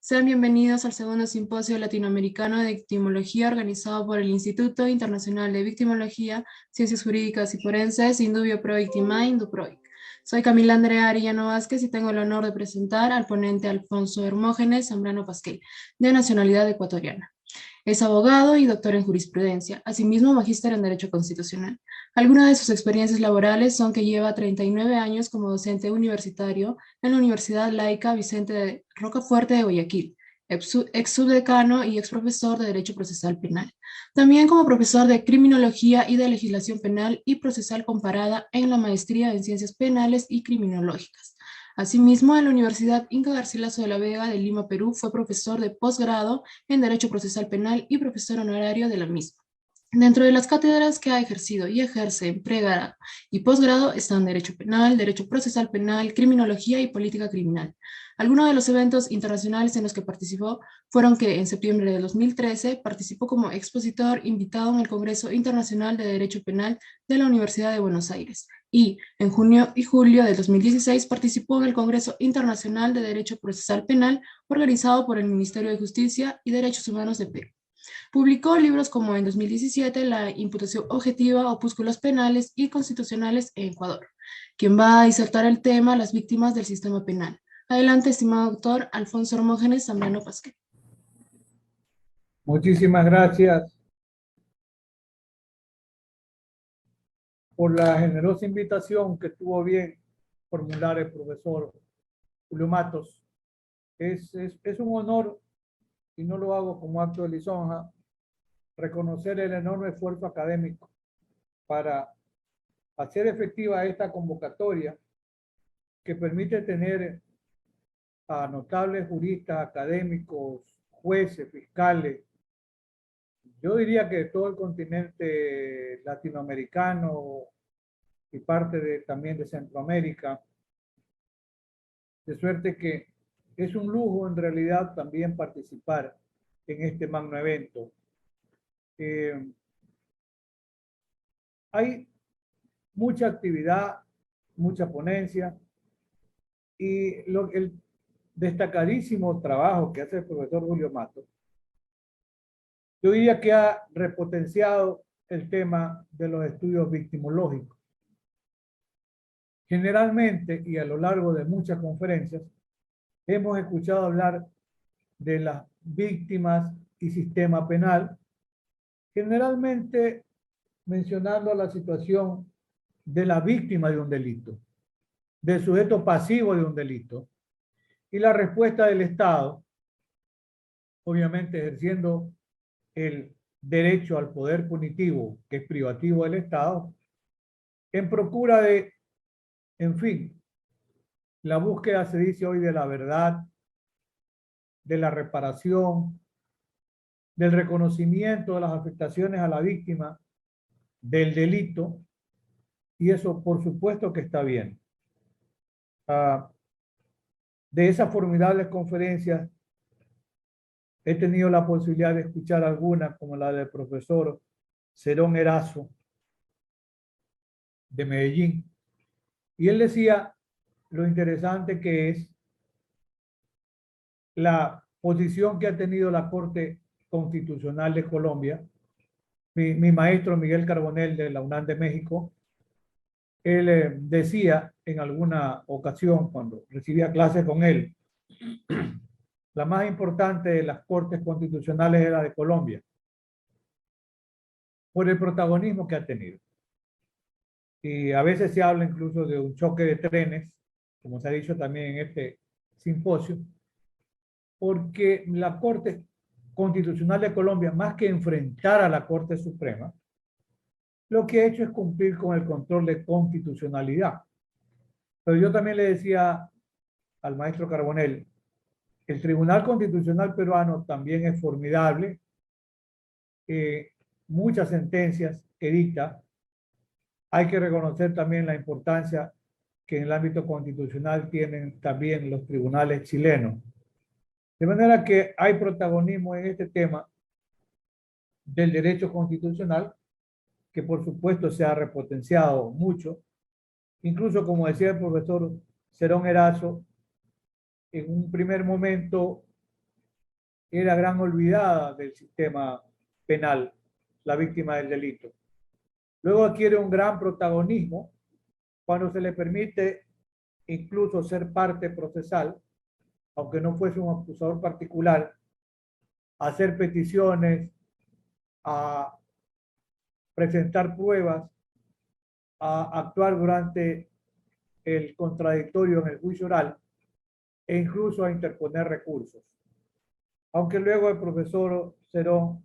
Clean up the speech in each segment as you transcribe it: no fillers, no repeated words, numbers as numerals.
Sean bienvenidos al segundo simposio latinoamericano de victimología organizado por el Instituto Internacional de Victimología, Ciencias Jurídicas y Forenses, Indubio Pro Victimae, Induprovic. Soy Camila Andrea Arellano Vázquez y tengo el honor de presentar al ponente Alfonso Hermógenes Zambrano Pasquel, de nacionalidad ecuatoriana. Es abogado y doctor en jurisprudencia, asimismo magíster en Derecho Constitucional. Algunas de sus experiencias laborales son que lleva 39 años como docente universitario en la Universidad Laica Vicente de Rocafuerte de Guayaquil, ex subdecano y ex profesor de Derecho Procesal Penal. También como profesor de Criminología y de Legislación Penal y Procesal Comparada en la Maestría en Ciencias Penales y Criminológicas. Asimismo, en la Universidad Inca Garcilaso de la Vega de Lima, Perú, fue profesor de posgrado en Derecho Procesal Penal y profesor honorario de la misma. Dentro de las cátedras que ha ejercido y ejerce en pregrado y posgrado están Derecho Penal, Derecho Procesal Penal, Criminología y Política Criminal. Algunos de los eventos internacionales en los que participó fueron que en septiembre de 2013 participó como expositor invitado en el Congreso Internacional de Derecho Penal de la Universidad de Buenos Aires y en junio y julio de 2016 participó en el Congreso Internacional de Derecho Procesal Penal organizado por el Ministerio de Justicia y Derechos Humanos de Perú. Publicó libros como en 2017 La imputación objetiva, opúsculos penales y constitucionales en Ecuador, quien va a disertar el tema Las víctimas del sistema penal. Adelante, estimado doctor Alfonso Hermógenes Zambrano Pasquel. Muchísimas gracias por la generosa invitación que tuvo bien formular el profesor Julio Matos. Es un honor, y no lo hago como acto de lisonja, reconocer el enorme esfuerzo académico para hacer efectiva esta convocatoria que permite tener a notables juristas, académicos, jueces, fiscales, yo diría que de todo el continente latinoamericano y parte también de Centroamérica, de suerte que es un lujo en realidad también participar en este magno evento. Hay mucha actividad, mucha ponencia y el destacadísimo trabajo que hace el profesor Julio Matos, yo diría que ha repotenciado el tema de los estudios victimológicos. Generalmente, y a lo largo de muchas conferencias, hemos escuchado hablar de las víctimas y sistema penal, generalmente mencionando la situación de la víctima de un delito, del sujeto pasivo de un delito, y la respuesta del Estado, obviamente ejerciendo el derecho al poder punitivo, que es privativo del Estado, en procura de, en fin, la búsqueda, se dice hoy, de la verdad, de la reparación, del reconocimiento de las afectaciones a la víctima del delito, y eso por supuesto que está bien. De esas formidables conferencias he tenido la posibilidad de escuchar algunas, como la del profesor Cerón Erazo de Medellín, y él decía lo interesante que es la posición que ha tenido la Corte Constitucional de Colombia. Mi maestro Miguel Carbonell de la UNAM de México, él decía en alguna ocasión cuando recibía clases con él, la más importante de las Cortes Constitucionales era de Colombia, por el protagonismo que ha tenido. Y a veces se habla incluso de un choque de trenes, como se ha dicho también en este simposio, porque la Corte Constitucional de Colombia, más que enfrentar a la Corte Suprema, lo que ha hecho es cumplir con el control de constitucionalidad. Pero yo también le decía al maestro Carbonell, el Tribunal Constitucional peruano también es formidable, muchas sentencias que dicta. Hay que reconocer también la importancia que en el ámbito constitucional tienen también los tribunales chilenos. De manera que hay protagonismo en este tema del derecho constitucional, que por supuesto se ha repotenciado mucho. Incluso, como decía el profesor Cerón Erazo, en un primer momento era gran olvidada del sistema penal, la víctima del delito. Luego adquiere un gran protagonismo cuando se le permite incluso ser parte procesal, aunque no fuese un acusador particular, hacer peticiones, a presentar pruebas, a actuar durante el contradictorio en el juicio oral e incluso a interponer recursos. Aunque luego el profesor Cerón,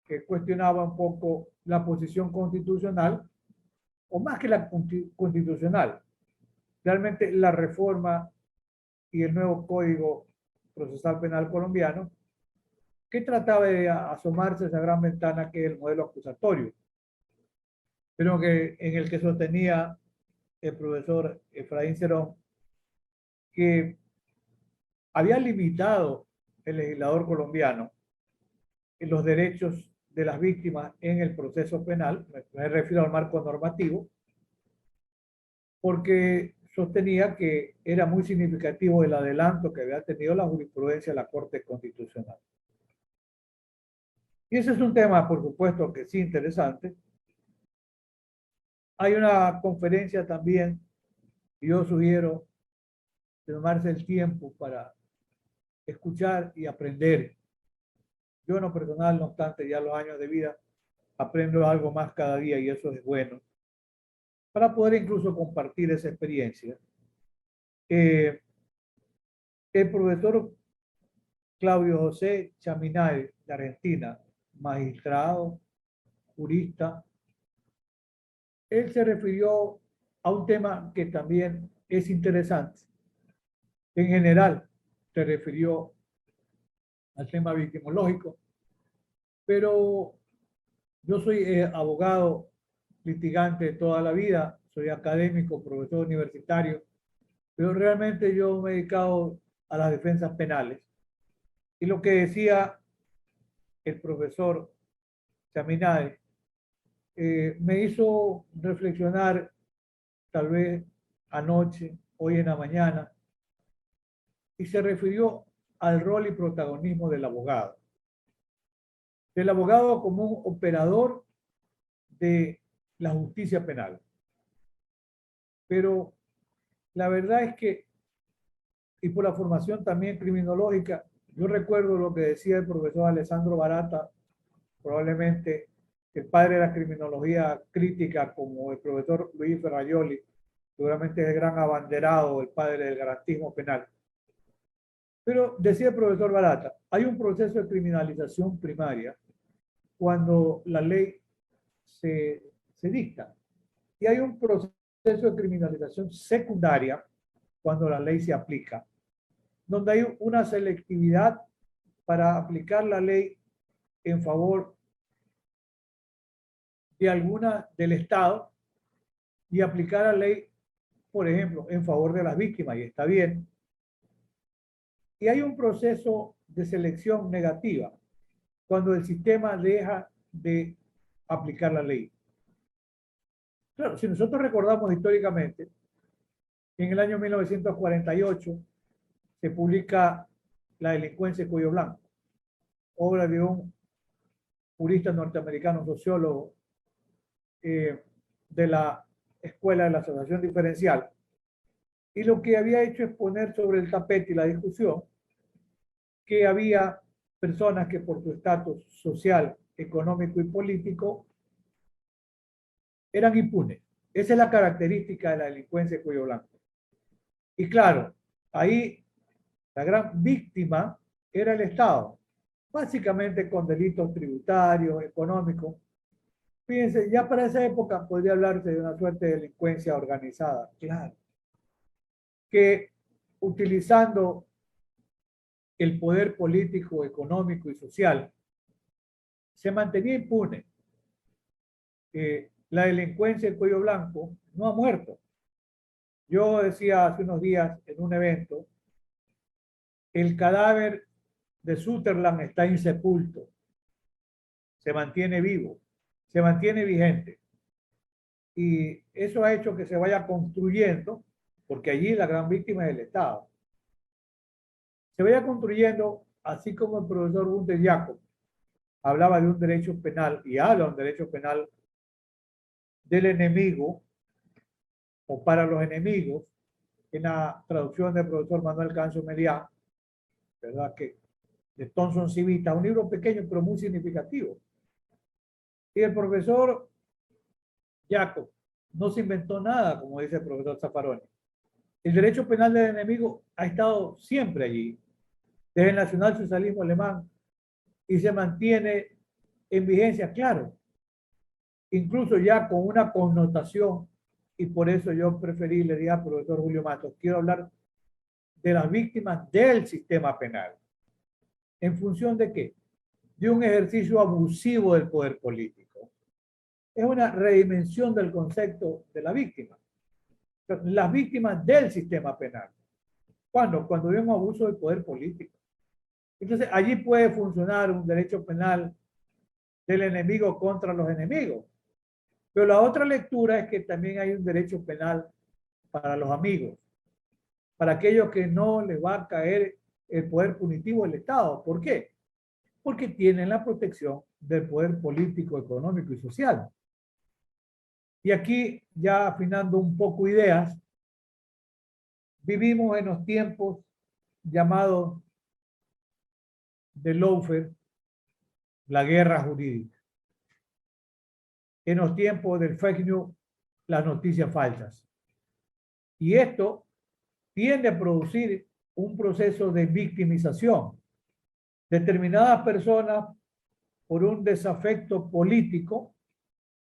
que cuestionaba un poco la posición constitucional, o más que la constitucional, realmente la reforma y el nuevo Código Procesal Penal colombiano, que trataba de asomarse a esa gran ventana que es el modelo acusatorio, pero que, en el que sostenía el profesor Efraín Cerón que había limitado el legislador colombiano en los derechos de las víctimas en el proceso penal, me refiero al marco normativo, porque sostenía que era muy significativo el adelanto que había tenido la jurisprudencia de la Corte Constitucional. Y ese es un tema, por supuesto, que sí interesante. Hay una conferencia también, y yo sugiero tomarse el tiempo para escuchar y aprender. Yo en lo personal, no obstante, ya los años de vida, aprendo algo más cada día y eso es bueno, para poder incluso compartir esa experiencia. El profesor Claudio José Chaminade, de Argentina, magistrado, jurista, él se refirió a un tema que también es interesante. En general, se refirió al tema victimológico, pero yo soy abogado litigante de toda la vida, soy académico, profesor universitario, pero realmente yo me he dedicado a las defensas penales. Y lo que decía el profesor Chaminade me hizo reflexionar tal vez anoche, hoy en la mañana, y se refirió al rol y protagonismo del abogado. Del abogado como un operador de la justicia penal. Pero la verdad es que, y por la formación también criminológica, yo recuerdo lo que decía el profesor Alessandro Barata, probablemente el padre de la criminología crítica, como el profesor Luis Ferraioli, seguramente es el gran abanderado, el padre del garantismo penal. Pero decía el profesor Barata, hay un proceso de criminalización primaria cuando la ley se dicta. Y hay un proceso de criminalización secundaria cuando la ley se aplica, donde hay una selectividad para aplicar la ley en favor de alguna del Estado y aplicar la ley, por ejemplo, en favor de las víctimas, y está bien. Y hay un proceso de selección negativa cuando el sistema deja de aplicar la ley. Claro, si nosotros recordamos históricamente, en el año 1948 se publica La delincuencia de cuello blanco, obra de un jurista norteamericano, sociólogo de la Escuela de la Asociación Diferencial. Y lo que había hecho es poner sobre el tapete y la discusión que había personas que por su estatus social, económico y político eran impunes. Esa es la característica de la delincuencia de cuello blanco. Y claro, ahí la gran víctima era el Estado, básicamente con delitos tributarios, económicos. Fíjense, ya para esa época podría hablarse de una suerte de delincuencia organizada, claro, que utilizando el poder político, económico y social, se mantenía impune. La delincuencia del cuello blanco no ha muerto. Yo decía hace unos días en un evento, el cadáver de Sutherland está insepulto, se mantiene vivo, se mantiene vigente. Y eso ha hecho que se vaya construyendo, porque allí la gran víctima es el Estado, se vaya construyendo así como el profesor Gunter Jacob hablaba de un derecho penal y habla de un derecho penal del enemigo o para los enemigos, en la traducción del profesor Manuel Cancio Meliá, ¿verdad? Que de Thomson Civita, un libro pequeño pero muy significativo. Y el profesor Jacob no se inventó nada, como dice el profesor Zaffaroni. El derecho penal del enemigo ha estado siempre allí, desde el nacionalsocialismo alemán, y se mantiene en vigencia, claro, incluso ya con una connotación, y por eso yo preferí, le dije al profesor Julio Matos, quiero hablar de las víctimas del sistema penal. ¿En función de qué? De un ejercicio abusivo del poder político. Es una redimensión del concepto de la víctima. Las víctimas del sistema penal. ¿Cuándo? Cuando hay un abuso del poder político. Entonces, allí puede funcionar un derecho penal del enemigo contra los enemigos. Pero la otra lectura es que también hay un derecho penal para los amigos, para aquellos que no les va a caer el poder punitivo del Estado. ¿Por qué? Porque tienen la protección del poder político, económico y social. Y aquí, ya afinando un poco ideas, vivimos en los tiempos llamados de lawfare, la guerra jurídica. En los tiempos del fake news, las noticias falsas. Y esto tiende a producir un proceso de victimización. Determinadas personas, por un desafecto político,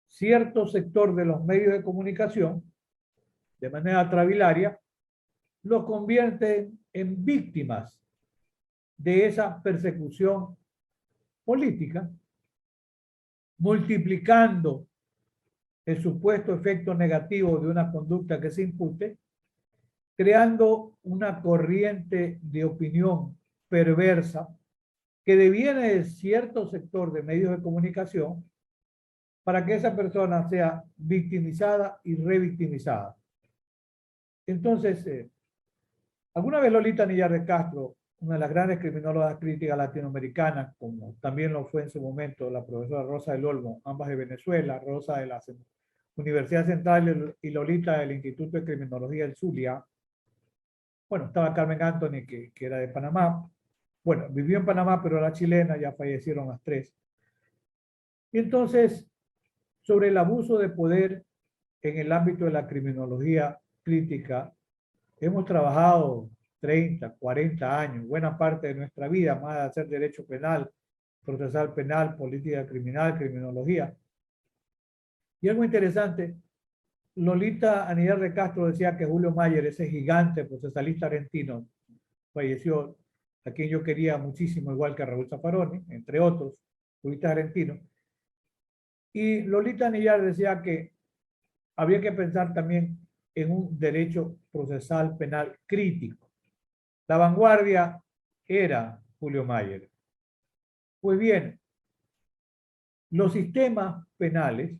cierto sector de los medios de comunicación, de manera travilaria, los convierten en víctimas de esa persecución política, multiplicando el supuesto efecto negativo de una conducta que se impute, creando una corriente de opinión perversa que deviene de cierto sector de medios de comunicación para que esa persona sea victimizada y revictimizada. Entonces, alguna vez Lolita Nillar de Castro, una de las grandes criminólogas críticas latinoamericanas, como también lo fue en su momento la profesora Rosa del Olmo, ambas de Venezuela, Rosa de la Universidad Central y Lolita del Instituto de Criminología del Zulia. Bueno, estaba Carmen Anthony, que era de Panamá. Bueno, vivió en Panamá, pero era chilena, ya fallecieron las tres. Y entonces, sobre el abuso de poder en el ámbito de la criminología crítica, hemos trabajado 30, 40 años, buena parte de nuestra vida, más de hacer derecho penal, procesal penal, política criminal, criminología. Y algo interesante, Lolita Anillar de Castro decía que Julio Mayer, ese gigante procesalista argentino, falleció, a quien yo quería muchísimo, igual que a Raúl Zaffaroni, entre otros, juristas argentinos. Y Lolita Anillar decía que había que pensar también en un derecho procesal penal crítico. La vanguardia era Julio Mayer. Pues bien, los sistemas penales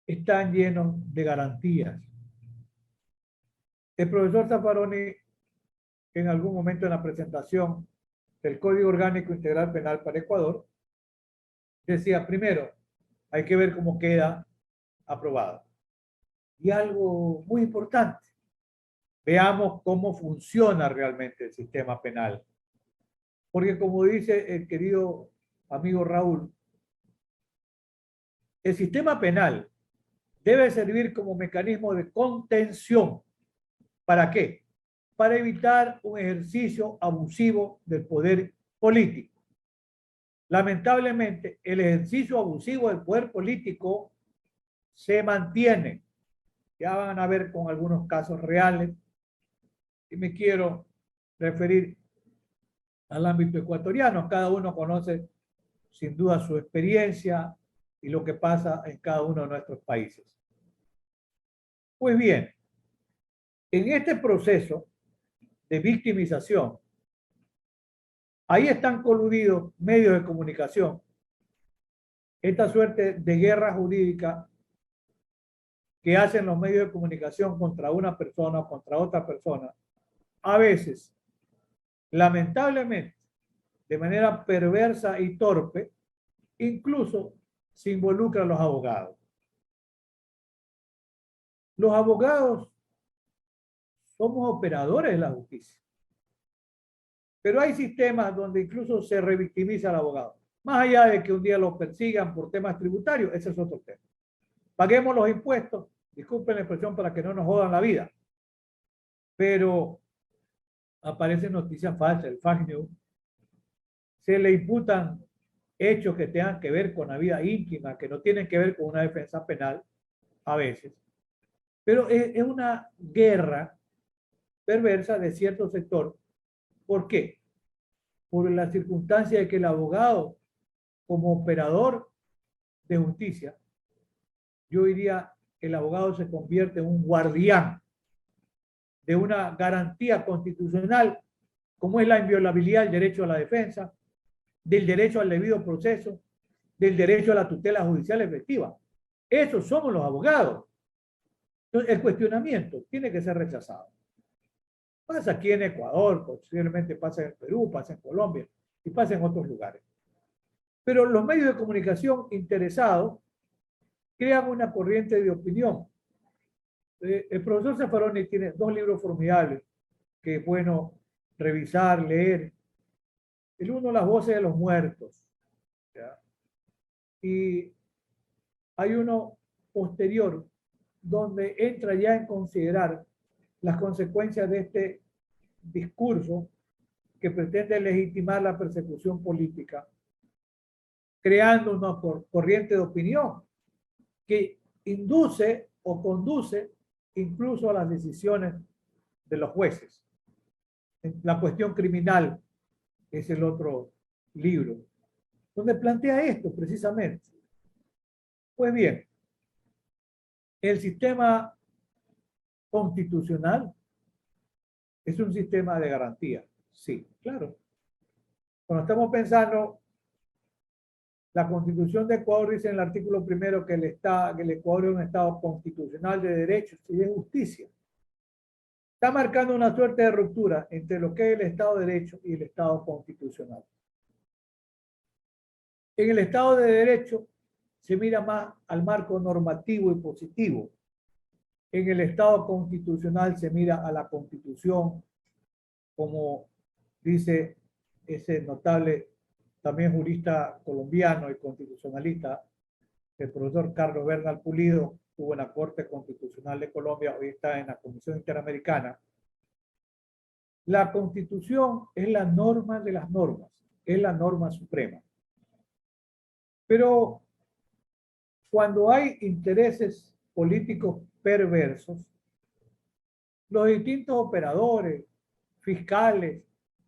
están llenos de garantías. El profesor Zaffaroni, en algún momento en la presentación del Código Orgánico Integral Penal para Ecuador, decía, primero, hay que ver cómo queda aprobado. Y algo muy importante, veamos cómo funciona realmente el sistema penal. Porque como dice el querido amigo Raúl, el sistema penal debe servir como mecanismo de contención. ¿Para qué? Para evitar un ejercicio abusivo del poder político. Lamentablemente, el ejercicio abusivo del poder político se mantiene. Ya van a ver con algunos casos reales. Y me quiero referir al ámbito ecuatoriano. Cada uno conoce sin duda su experiencia y lo que pasa en cada uno de nuestros países. Pues bien, en este proceso de victimización, ahí están coludidos medios de comunicación. Esta suerte de guerra jurídica que hacen los medios de comunicación contra una persona o contra otra persona, a veces, lamentablemente, de manera perversa y torpe, incluso se involucran los abogados. Los abogados somos operadores de la justicia, pero hay sistemas donde incluso se revictimiza al abogado. Más allá de que un día lo persigan por temas tributarios, ese es otro tema. Paguemos los impuestos, disculpen la expresión para que no nos jodan la vida, pero aparecen noticias falsas, el fake news, se le imputan hechos que tengan que ver con la vida íntima, que no tienen que ver con una defensa penal, a veces. Pero es una guerra perversa de cierto sector. ¿Por qué? Por la circunstancia de que el abogado, como operador de justicia, yo diría que el abogado se convierte en un guardián de una garantía constitucional, como es la inviolabilidad del derecho a la defensa, del derecho al debido proceso, del derecho a la tutela judicial efectiva. Esos somos los abogados. Entonces, el cuestionamiento tiene que ser rechazado. Pasa aquí en Ecuador, posiblemente pasa en Perú, pasa en Colombia y pasa en otros lugares. Pero los medios de comunicación interesados crean una corriente de opinión. El profesor Zaffaroni tiene 2 libros formidables que es bueno revisar, leer. El uno, Las voces de los muertos. ¿Ya? Y hay uno posterior donde entra ya en considerar las consecuencias de este discurso que pretende legitimar la persecución política, creando una corriente de opinión que induce o conduce incluso a las decisiones de los jueces. La cuestión criminal es el otro libro, donde plantea esto precisamente. Pues bien, el sistema constitucional es un sistema de garantía. Sí, claro. Cuando estamos pensando, la Constitución de Ecuador dice en el artículo 1 que el Ecuador es un Estado constitucional de derechos y de justicia. Está marcando una suerte de ruptura entre lo que es el Estado de Derecho y el Estado constitucional. En el Estado de Derecho se mira más al marco normativo y positivo. En el Estado constitucional se mira a la Constitución, como dice ese notable también jurista colombiano y constitucionalista, el profesor Carlos Bernal Pulido, estuvo en la Corte Constitucional de Colombia, hoy está en la Comisión Interamericana. La Constitución es la norma de las normas, es la norma suprema. Pero cuando hay intereses políticos perversos, los distintos operadores, fiscales,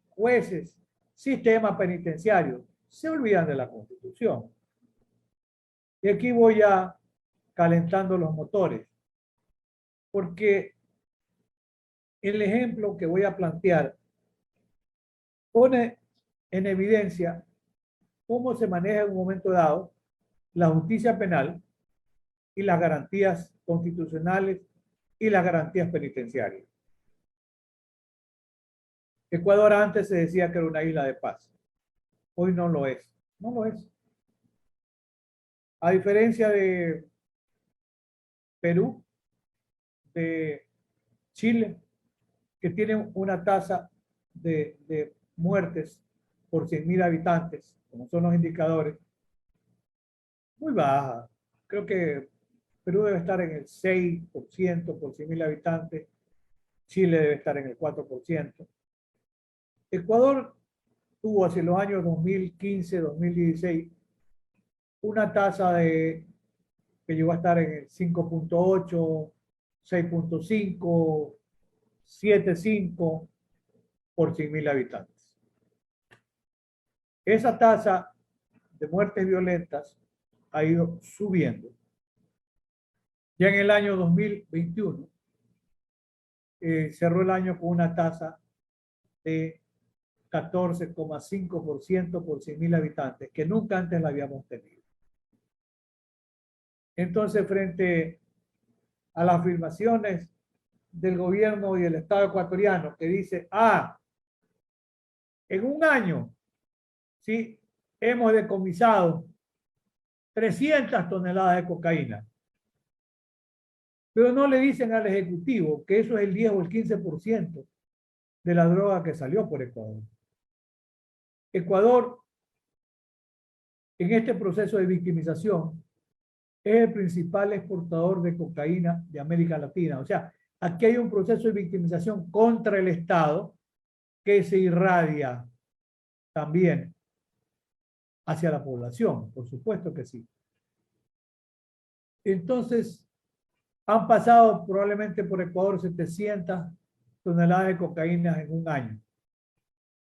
jueces, sistema penitenciario, se olvidan de la Constitución. Y aquí voy ya calentando los motores, porque el ejemplo que voy a plantear pone en evidencia cómo se maneja en un momento dado la justicia penal y las garantías constitucionales y las garantías penitenciarias. Ecuador antes se decía que era una isla de paz. Hoy no lo es. No lo es. A diferencia de Perú, de Chile, que tienen una tasa de muertes por 100.000 habitantes, como son los indicadores, muy baja. Creo que Perú debe estar en el 6% por 100.000 habitantes, Chile debe estar en el 4%. Ecuador tuvo hacia los años 2015-2016 una tasa que llegó a estar en el 5.8, 6.5, 7.5 por 100.000 habitantes. Esa tasa de muertes violentas ha ido subiendo. Ya en el año 2021 cerró el año con una tasa de 14,5% por 100.000 habitantes, que nunca antes la habíamos tenido. Entonces, frente a las afirmaciones del gobierno y del Estado ecuatoriano que dice, en un año ¿sí? Hemos decomisado 300 toneladas de cocaína. Pero no le dicen al Ejecutivo que eso es el 10 o el 15% de la droga que salió por Ecuador. Ecuador, en este proceso de victimización, es el principal exportador de cocaína de América Latina. O sea, aquí hay un proceso de victimización contra el Estado que se irradia también hacia la población, por supuesto que sí. Entonces, han pasado probablemente por Ecuador 700 toneladas de cocaína en un año.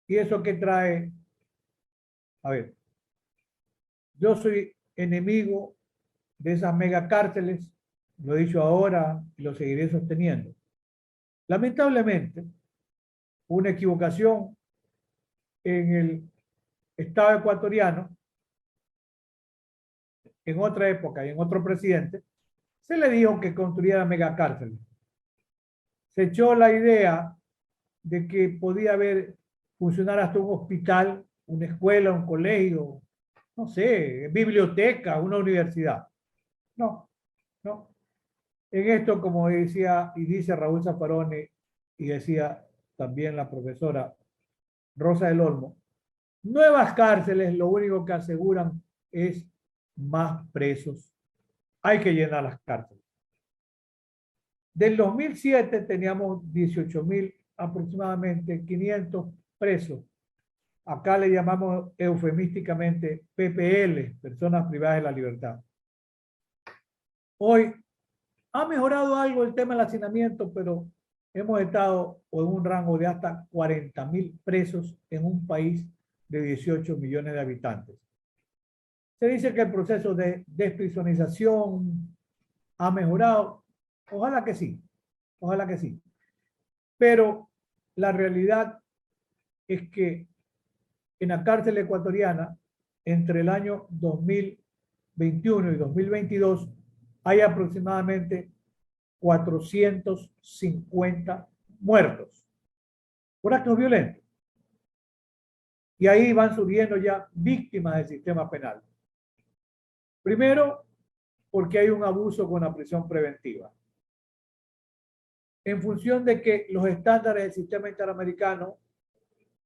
¿Y eso qué trae? A ver, yo soy enemigo de esas megacárteles, lo he dicho ahora y lo seguiré sosteniendo. Lamentablemente, una equivocación en el Estado ecuatoriano, en otra época y en otro presidente, se le dijo que construyera megacárceles. Se echó la idea de que podía haber funcionar hasta un hospital, una escuela, un colegio, no sé, biblioteca, una universidad. No, no. En esto, como decía y dice Raúl Zaffaroni, y decía también la profesora Rosa del Olmo, nuevas cárceles lo único que aseguran es más presos. Hay que llenar las cárceles. Del 2007 teníamos 18.000 aproximadamente 500 presos. Acá le llamamos eufemísticamente PPL, personas privadas de la libertad. Hoy ha mejorado algo el tema del hacinamiento, pero hemos estado en un rango de hasta 40.000 presos en un país de 18 millones de habitantes. Se dice que el proceso de desprisonización ha mejorado. Ojalá que sí, ojalá que sí. Pero la realidad es que en la cárcel ecuatoriana, entre el año 2021 y 2022, hay aproximadamente 450 muertos por actos violentos. Y ahí van surgiendo ya víctimas del sistema penal. Primero, porque hay un abuso con la prisión preventiva. En función de que los estándares del sistema interamericano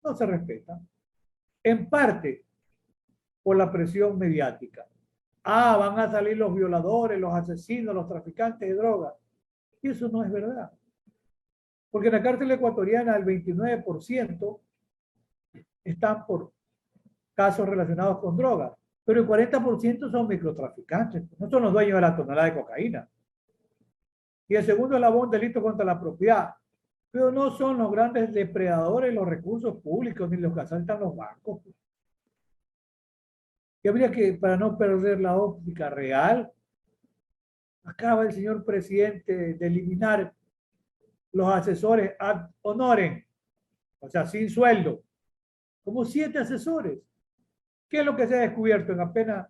no se respetan. En parte, por la presión mediática. Ah, van a salir los violadores, los asesinos, los traficantes de drogas. Y eso no es verdad. Porque en la cárcel ecuatoriana el 29% están por casos relacionados con drogas, pero el 40% son microtraficantes, no son los dueños de la tonelada de cocaína. Y el segundo eslabón, delito contra la propiedad, pero no son los grandes depredadores de los recursos públicos ni los que asaltan los bancos. Y habría que, para no perder la óptica real, acaba el señor presidente de eliminar los asesores ad honorem, o sea, sin sueldo, como 7 asesores. ¿Qué es lo que se ha descubierto en apenas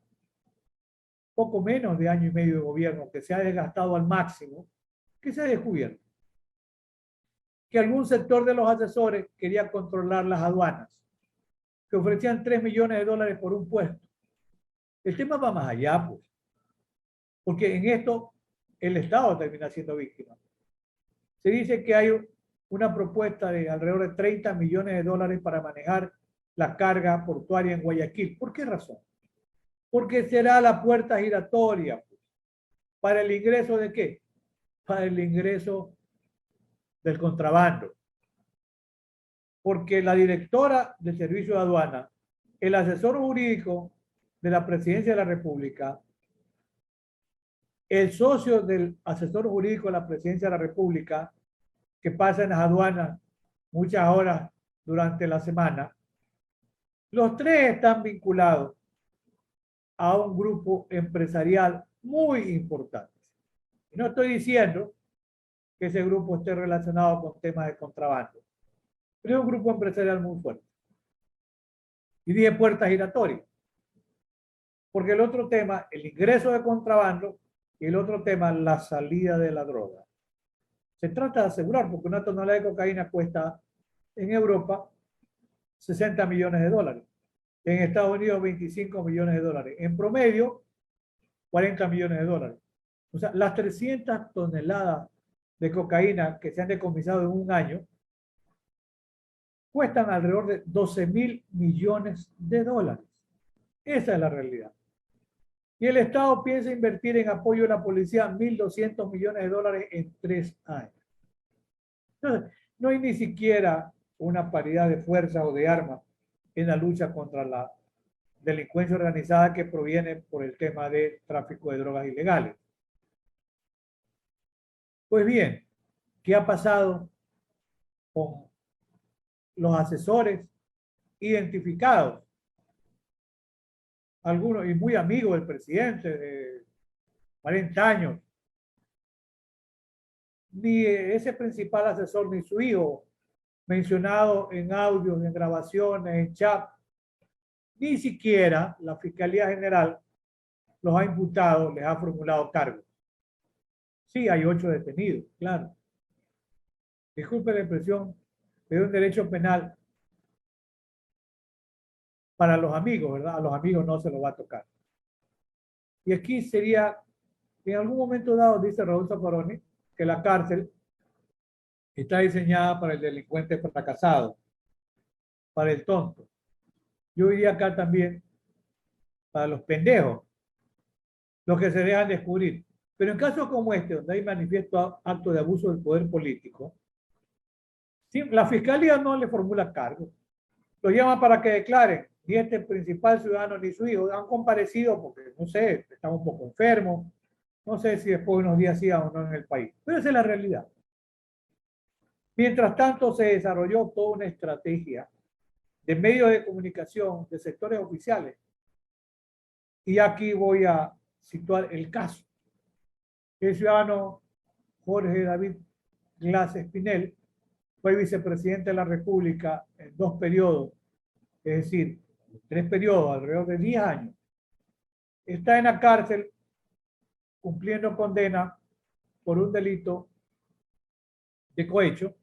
poco menos de año y medio de gobierno, que se ha desgastado al máximo? ¿Qué se ha descubierto? Que algún sector de los asesores quería controlar las aduanas, que ofrecían $3 millones por un puesto. El tema va más allá, pues, porque en esto el Estado termina siendo víctima. Se dice que hay una propuesta de alrededor de $30 millones para manejar la carga portuaria en Guayaquil. ¿Por qué razón? Porque será la puerta giratoria, pues, para el ingreso de ¿qué? Para el ingreso del contrabando. Porque la directora del Servicio de Aduana, el asesor jurídico de la Presidencia de la República, el socio del asesor jurídico de la Presidencia de la República, que pasa en las aduanas muchas horas durante la semana, los tres están vinculados a un grupo empresarial muy importante. Y no estoy diciendo que ese grupo esté relacionado con temas de contrabando, pero es un grupo empresarial muy fuerte. Y dije puertas giratorias, porque el otro tema, el ingreso de contrabando, y el otro tema, la salida de la droga. Se trata de asegurar, porque una tonelada de cocaína cuesta en Europa $60 millones. En Estados Unidos, 25 millones de dólares. En promedio, 40 millones de dólares. O sea, las 300 toneladas de cocaína que se han decomisado en un año cuestan alrededor de 12.000 millones de dólares. Esa es la realidad. Y el Estado piensa invertir en apoyo a la policía 1.200 millones de dólares en 3 años. Entonces, no hay ni siquiera una paridad de fuerza o de armas en la lucha contra la delincuencia organizada que proviene por el tema de tráfico de drogas ilegales. Pues bien, ¿qué ha pasado con los asesores identificados? Algunos, y muy amigos del presidente, de 40 años. Ni ese principal asesor, ni su hijo, mencionado en audios, en grabaciones, en chat, ni siquiera la Fiscalía General los ha imputado, les ha formulado cargos. Sí, hay 8 detenidos, claro. Disculpe la expresión, pero un derecho penal para los amigos, ¿verdad? A los amigos no se los va a tocar. Y aquí sería, en algún momento dado, dice Raúl Zaffaroni, que la cárcel está diseñada para el delincuente fracasado, para el tonto. Yo diría acá también para los pendejos, los que se dejan descubrir. Pero en casos como este, donde hay manifiesto acto de abuso del poder político, ¿sí? La fiscalía no le formula cargo. Los llama para que declaren. Ni este principal ciudadano ni su hijo han comparecido porque, no sé, están un poco enfermos. No sé si después de unos días sigan o no en el país. Pero esa es la realidad. Mientras tanto, se desarrolló toda una estrategia de medios de comunicación, de sectores oficiales. Y aquí voy a situar el caso. El ciudadano Jorge David Glass Espinel fue vicepresidente de la República en 2 periodos, es decir, 3 periodos, alrededor de 10 años. Está en la cárcel cumpliendo condena por un delito de cohecho.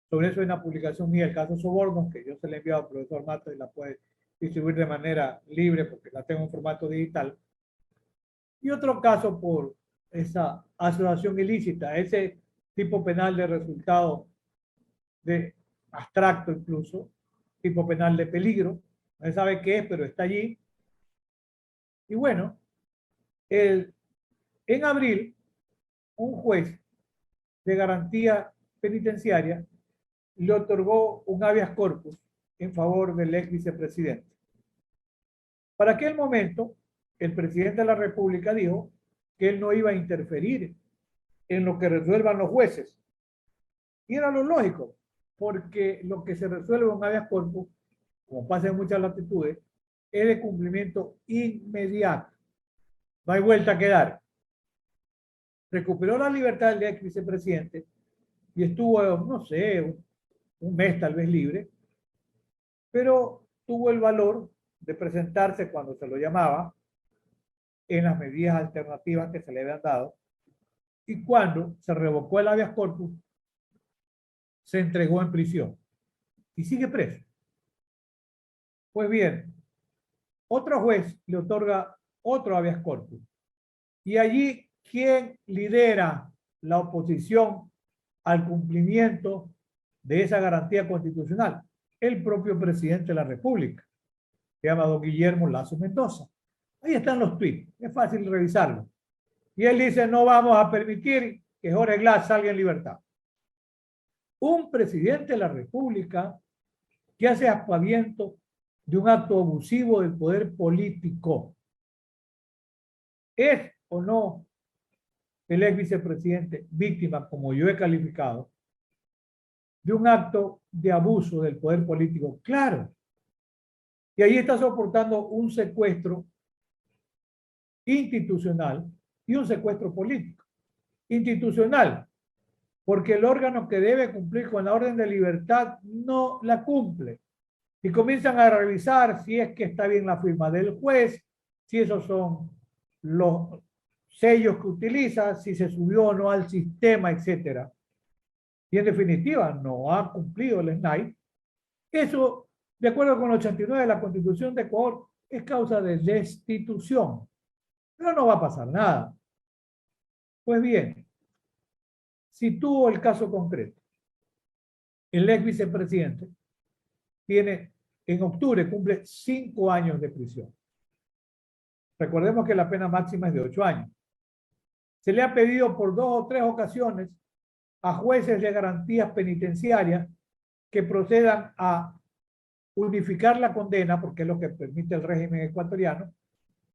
Sobre eso hay una publicación mía, el caso Sobornos, que yo se la he enviado al profesor Mato y la puede distribuir de manera libre porque la tengo en formato digital. Y otro caso por esa asociación ilícita, ese tipo penal de resultado de abstracto incluso, tipo penal de peligro, no se sabe qué es, pero está allí. Y bueno, en abril, un juez de garantía penitenciaria le otorgó un habeas corpus en favor del ex vicepresidente. Para aquel momento, el presidente de la República dijo que él no iba a interferir en lo que resuelvan los jueces. Y era lo lógico, porque lo que se resuelve en habeas corpus, como pasa en muchas latitudes, es de cumplimiento inmediato. No hay vuelta que dar. Recuperó la libertad del ex vicepresidente y estuvo, no sé, un mes tal vez libre, pero tuvo el valor de presentarse cuando se lo llamaba en las medidas alternativas que se le habían dado, y cuando se revocó el habeas corpus, se entregó en prisión y sigue preso. Pues bien, otro juez le otorga otro habeas corpus, y allí, ¿quién lidera la oposición al cumplimiento de esa garantía constitucional? El propio presidente de la República, se llama don Guillermo Lasso Mendoza. Ahí están los tweets, es fácil revisarlo. Y él dice, no vamos a permitir que Jorge Glass salga en libertad. Un presidente de la República que hace aspaviento de un acto abusivo del poder político. ¿Es o no el ex vicepresidente víctima, como yo he calificado, de un acto de abuso del poder político? Claro. Y ahí está soportando un secuestro institucional y un secuestro político. Institucional, porque el órgano que debe cumplir con la orden de libertad no la cumple. Y comienzan a revisar si es que está bien la firma del juez, si esos son los sellos que utiliza, si se subió o no al sistema, etc. Y en definitiva, no ha cumplido el SNAI. Eso De acuerdo con el 89 de la Constitución de Ecuador, es causa de destitución. Pero no va a pasar nada. Pues bien, si tuvo el caso concreto, el ex vicepresidente tiene, en octubre, cumple 5 años de prisión. Recordemos que la pena máxima es de 8 años. Se le ha pedido por 2 o 3 ocasiones a jueces de garantías penitenciarias que procedan a unificar la condena, porque es lo que permite el régimen ecuatoriano,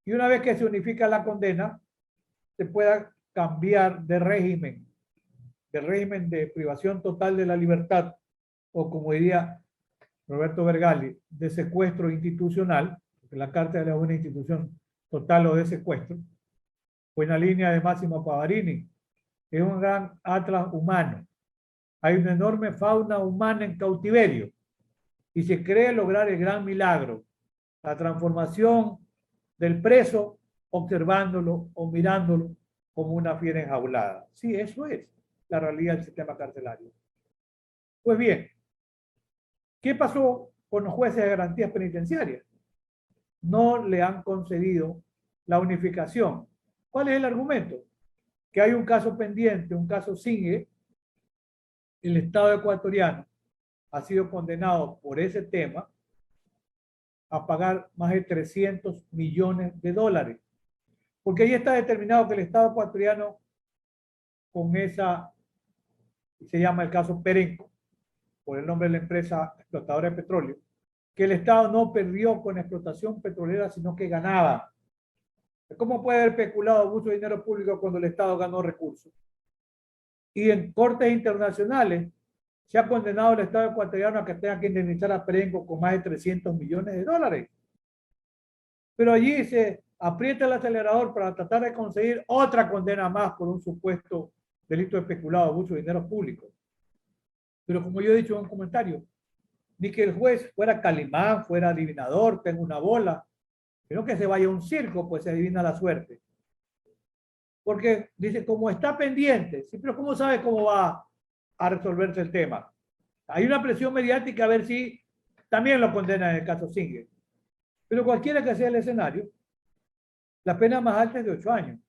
y una vez que se unifica la condena, se pueda cambiar de régimen de privación total de la libertad, o como diría Roberto Vergali, de secuestro institucional, porque la cárcel es una institución total o de secuestro, fue en la línea de Máximo Pavarini, es un gran atlas humano. Hay una enorme fauna humana en cautiverio y se cree lograr el gran milagro, la transformación del preso observándolo o mirándolo como una fiera enjaulada. Sí, eso es la realidad del sistema carcelario. Pues bien, ¿qué pasó con los jueces de garantías penitenciarias? No le han concedido la unificación. ¿Cuál es el argumento? Que hay un caso pendiente, un caso sigue, el Estado ecuatoriano ha sido condenado por ese tema a pagar más de 300 millones de dólares. Porque ahí está determinado que el Estado ecuatoriano, con esa, se llama el caso Perenco, por el nombre de la empresa explotadora de petróleo, que el Estado no perdió con explotación petrolera, sino que ganaba. ¿Cómo puede haber especulado mucho dinero público cuando el Estado ganó recursos? Y en cortes internacionales se ha condenado al Estado ecuatoriano a que tenga que indemnizar a Perenco con más de 300 millones de dólares. Pero allí se aprieta el acelerador para tratar de conseguir otra condena más por un supuesto delito de especulado, abuso de dinero público. Pero como yo he dicho en un comentario, ni que el juez fuera Calimán, fuera adivinador, tenga una bola, sino que se vaya a un circo, pues se adivina la suerte. Porque dice, como está pendiente, sí, pero ¿cómo sabe cómo va a resolverse el tema? Hay una presión mediática a ver si también lo condenan en el caso Singer. Pero cualquiera que sea el escenario, la pena más alta es de 8 años.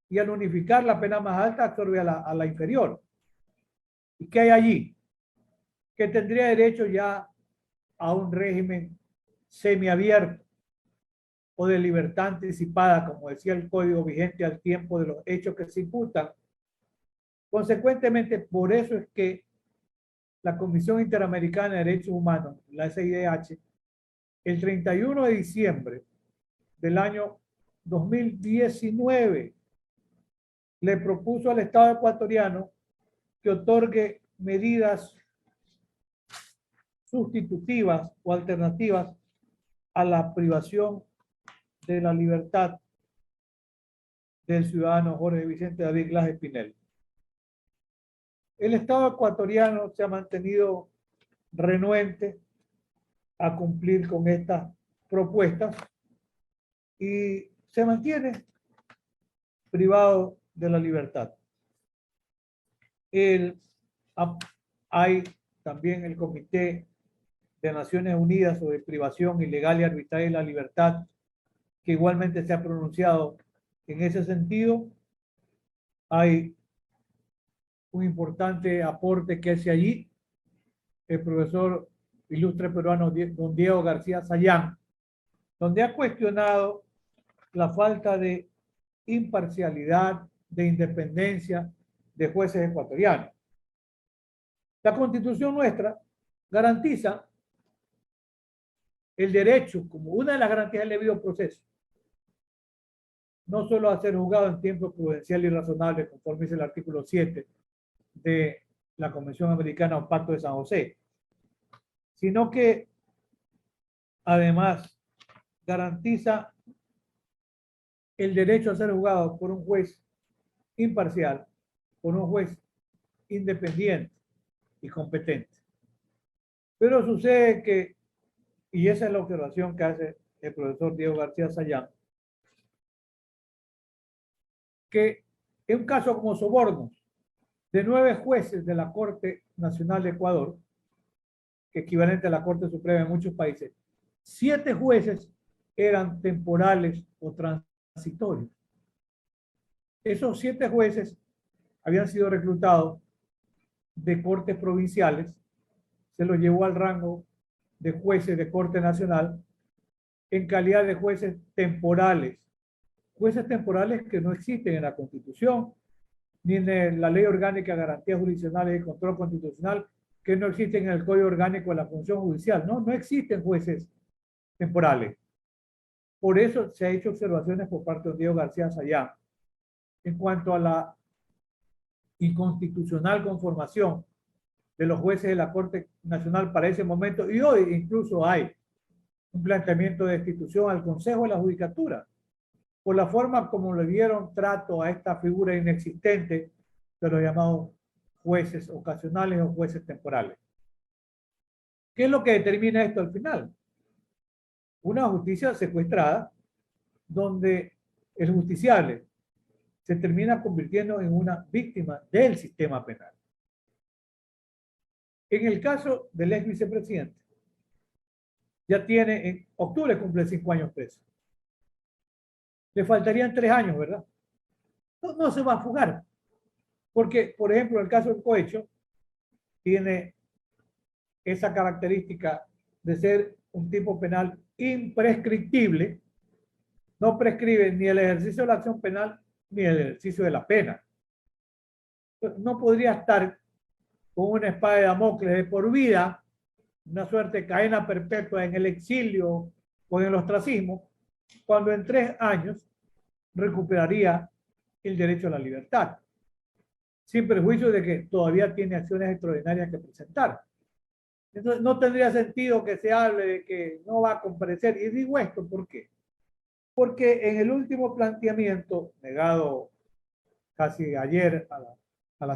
Y al unificar la pena más alta absorbe a la inferior. ¿Y qué hay allí? Que tendría derecho ya a un régimen semiabierto o de libertad anticipada, como decía el código vigente al tiempo de los hechos que se imputan. Consecuentemente, por eso es que la Comisión Interamericana de Derechos Humanos, la SIDH, el 31 de diciembre del año 2019, le propuso al Estado ecuatoriano que otorgue medidas sustitutivas o alternativas a la privación de la libertad del ciudadano Jorge Vicente David Glass Espinel. El Estado ecuatoriano se ha mantenido renuente a cumplir con estas propuestas y se mantiene privado de la libertad. Hay también el Comité de Naciones Unidas sobre privación ilegal y arbitraria de la libertad, que igualmente se ha pronunciado en ese sentido. Hay un importante aporte que hace allí el profesor ilustre peruano don Diego García Sayán, donde ha cuestionado la falta de imparcialidad, de independencia de jueces ecuatorianos. La Constitución nuestra garantiza el derecho, como una de las garantías del debido proceso, no solo a ser juzgado en tiempo prudencial y razonable, conforme dice el artículo 7 de la Convención Americana o Pacto de San José, sino que además garantiza el derecho a ser juzgado por un juez imparcial, por un juez independiente y competente. Pero sucede que, y esa es la observación que hace el profesor Diego García Sayán, que en un caso como sobornos de 9 jueces de la Corte Nacional de Ecuador, equivalente a la Corte Suprema en muchos países, 7 jueces eran temporales o transitorios. Esos 7 jueces habían sido reclutados de cortes provinciales, se los llevó al rango de jueces de Corte Nacional en calidad de jueces temporales que no existen en la Constitución, ni en la Ley Orgánica de Garantías Jurisdiccionales y Control Constitucional, que no existen en el Código Orgánico de la Función Judicial. No existen jueces temporales. Por eso se ha hecho observaciones por parte de Diego García Sayán en cuanto a la inconstitucional conformación de los jueces de la Corte Nacional para ese momento, y hoy incluso hay un planteamiento de destitución al Consejo de la Judicatura por la forma como le dieron trato a esta figura inexistente de los llamados jueces ocasionales o jueces temporales. ¿Qué es lo que determina esto al final? Una justicia secuestrada donde el justiciable se termina convirtiendo en una víctima del sistema penal. En el caso del ex vicepresidente, ya tiene, en octubre cumple 5 años preso. Le faltarían 3 años, ¿verdad? No se va a fugar. Porque, por ejemplo, el caso del cohecho tiene esa característica de ser un tipo penal imprescriptible. No prescribe ni el ejercicio de la acción penal ni el ejercicio de la pena. No podría estar con una espada de Damocles de por vida, una suerte de cadena perpetua en el exilio o en el ostracismo, cuando en 3 años recuperaría el derecho a la libertad, sin perjuicio de que todavía tiene acciones extraordinarias que presentar. Entonces, no tendría sentido que se hable de que no va a comparecer. Y digo esto, ¿por qué? Porque en el último planteamiento, negado casi ayer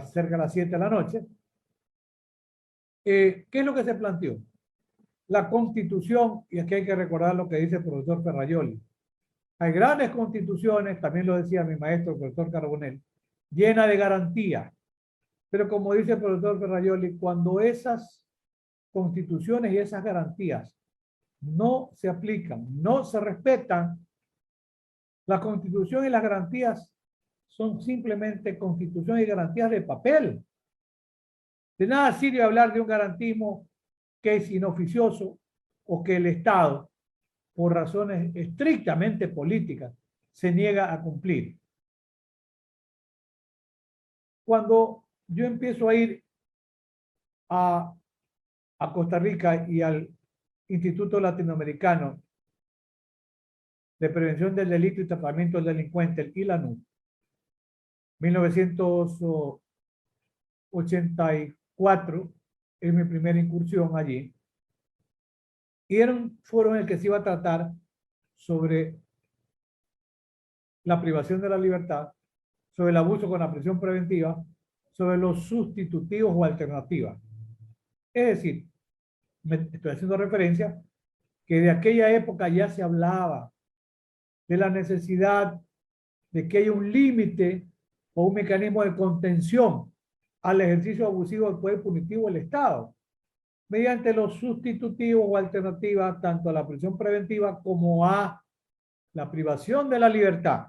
cerca de las 7 de la noche, ¿qué es lo que se planteó? La Constitución, y aquí hay que recordar lo que dice el profesor Ferrajoli. Hay grandes constituciones, también lo decía mi maestro, el profesor Carbonell, llena de garantías. Pero como dice el profesor Ferrajoli, cuando esas constituciones y esas garantías no se aplican, no se respetan, la constitución y las garantías son simplemente constitución y garantías de papel. De nada sirve hablar de un garantismo que es inoficioso o que el Estado, por razones estrictamente políticas, se niega a cumplir. Cuando yo empiezo a ir a Costa Rica y al Instituto Latinoamericano de Prevención del Delito y Tratamiento del Delincuente, el ILANU, 1984, es mi primera incursión allí, y era un foro en el que se iba a tratar sobre la privación de la libertad, sobre el abuso con la prisión preventiva, sobre los sustitutivos o alternativas. Es decir, me estoy haciendo referencia que de aquella época ya se hablaba de la necesidad de que haya un límite o un mecanismo de contención al ejercicio abusivo del poder punitivo del Estado, mediante los sustitutivos o alternativas tanto a la prisión preventiva como a la privación de la libertad.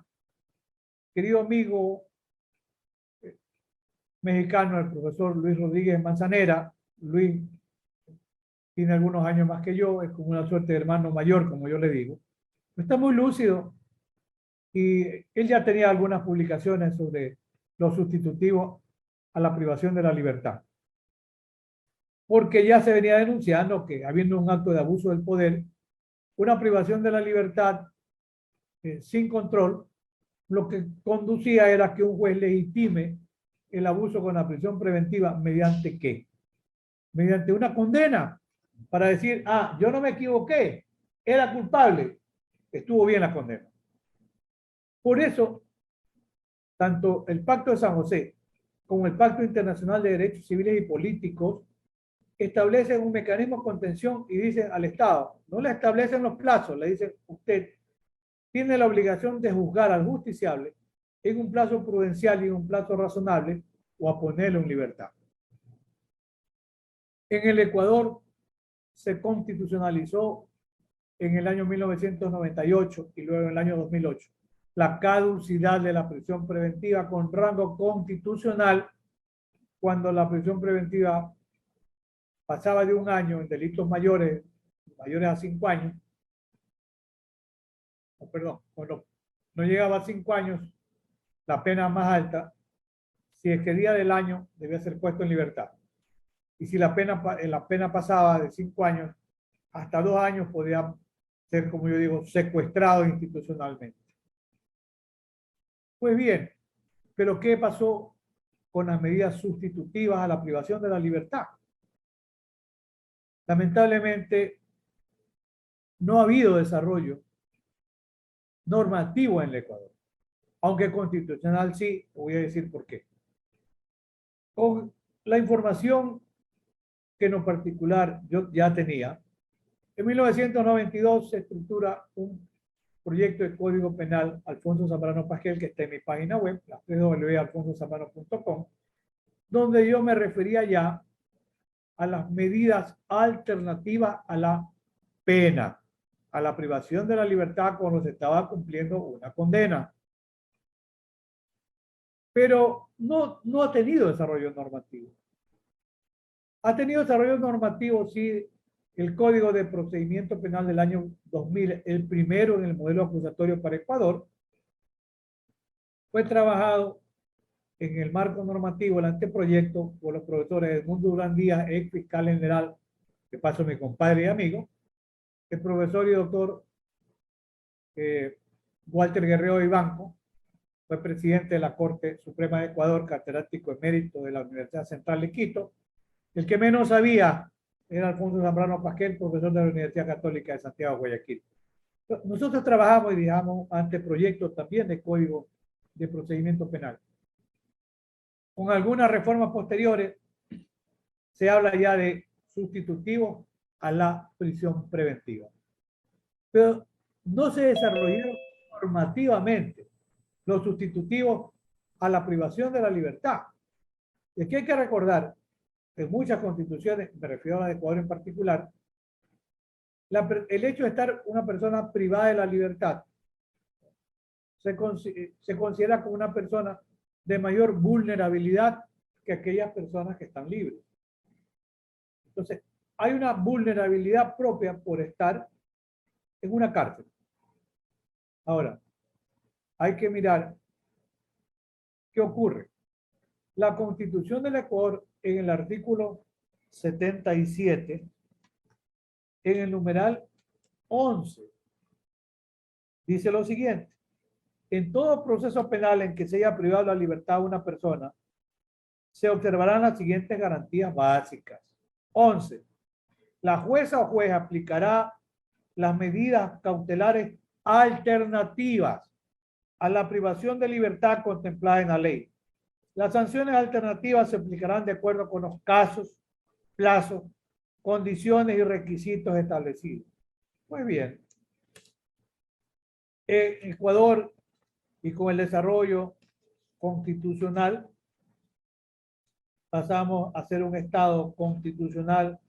Querido amigo mexicano, el profesor Luis Rodríguez Manzanera, Luis tiene algunos años más que yo, es como una suerte de hermano mayor, como yo le digo, está muy lúcido y él ya tenía algunas publicaciones sobre los sustitutivos a la privación de la libertad. Porque ya se venía denunciando que, habiendo un acto de abuso del poder, una privación de la libertad sin control, lo que conducía era que un juez legitime el abuso con la prisión preventiva mediante ¿qué? Mediante una condena para decir, yo no me equivoqué, era culpable, estuvo bien la condena. Por eso, tanto el Pacto de San José como el Pacto Internacional de Derechos Civiles y Políticos establecen un mecanismo de contención y dicen al Estado, no le establecen los plazos, le dicen usted tiene la obligación de juzgar al justiciable en un plazo prudencial y en un plazo razonable o a ponerlo en libertad. En el Ecuador se constitucionalizó en el año 1998 y luego en el año 2008 la caducidad de la prisión preventiva con rango constitucional cuando la prisión preventiva pasaba de 1 año en delitos mayores a 5 años, perdón, cuando no llegaba a 5 años, la pena más alta, si excedía del año, debía ser puesto en libertad. Y si la pena pasaba de 5 años hasta 2 años, podía ser, como yo digo, secuestrado institucionalmente. Pues bien, pero ¿qué pasó con las medidas sustitutivas a la privación de la libertad? Lamentablemente, no ha habido desarrollo normativo en el Ecuador, aunque constitucional sí. Voy a decir por qué. Con la información que en lo particular yo ya tenía, en 1992 se estructura un proyecto de Código Penal Alfonso Zambrano Pasquel, que está en mi página web, www.alfonsozambrano.com, donde yo me refería ya a las medidas alternativas a la pena, a la privación de la libertad cuando se estaba cumpliendo una condena. Pero no ha tenido desarrollo normativo. Ha tenido desarrollo normativo, sí, el Código de Procedimiento Penal del año 2000, el primero en el modelo acusatorio para Ecuador, fue trabajado en el marco normativo, el anteproyecto, por los profesores Edmundo Durán Díaz, ex fiscal general, que paso mi compadre y amigo, el profesor y doctor Walter Guerrero Ibanco, fue presidente de la Corte Suprema de Ecuador, catedrático emérito de la Universidad Central de Quito. El que menos sabía era Alfonso Zambrano Pasquel, profesor de la Universidad Católica de Santiago, Guayaquil. Nosotros trabajamos y dejamos anteproyectos también de Código de Procedimiento Penal. Con algunas reformas posteriores se habla ya de sustitutivo a la prisión preventiva. Pero no se desarrollaron normativamente los sustitutivos a la privación de la libertad. Y aquí hay que recordar que en muchas constituciones, me refiero a la de Ecuador en particular, el hecho de estar una persona privada de la libertad se considera como una persona de mayor vulnerabilidad que aquellas personas que están libres. Entonces, hay una vulnerabilidad propia por estar en una cárcel. Ahora, hay que mirar qué ocurre. La Constitución del Ecuador, en el artículo 77, en el numeral 11, dice lo siguiente: en todo proceso penal en que se haya privado la libertad a una persona, se observarán las siguientes garantías básicas. 11. La jueza o juez aplicará las medidas cautelares alternativas a la privación de libertad contemplada en la ley. Las sanciones alternativas se aplicarán de acuerdo con los casos, plazos, condiciones y requisitos establecidos. Muy bien. En Ecuador, y con el desarrollo constitucional, pasamos a ser un Estado constitucional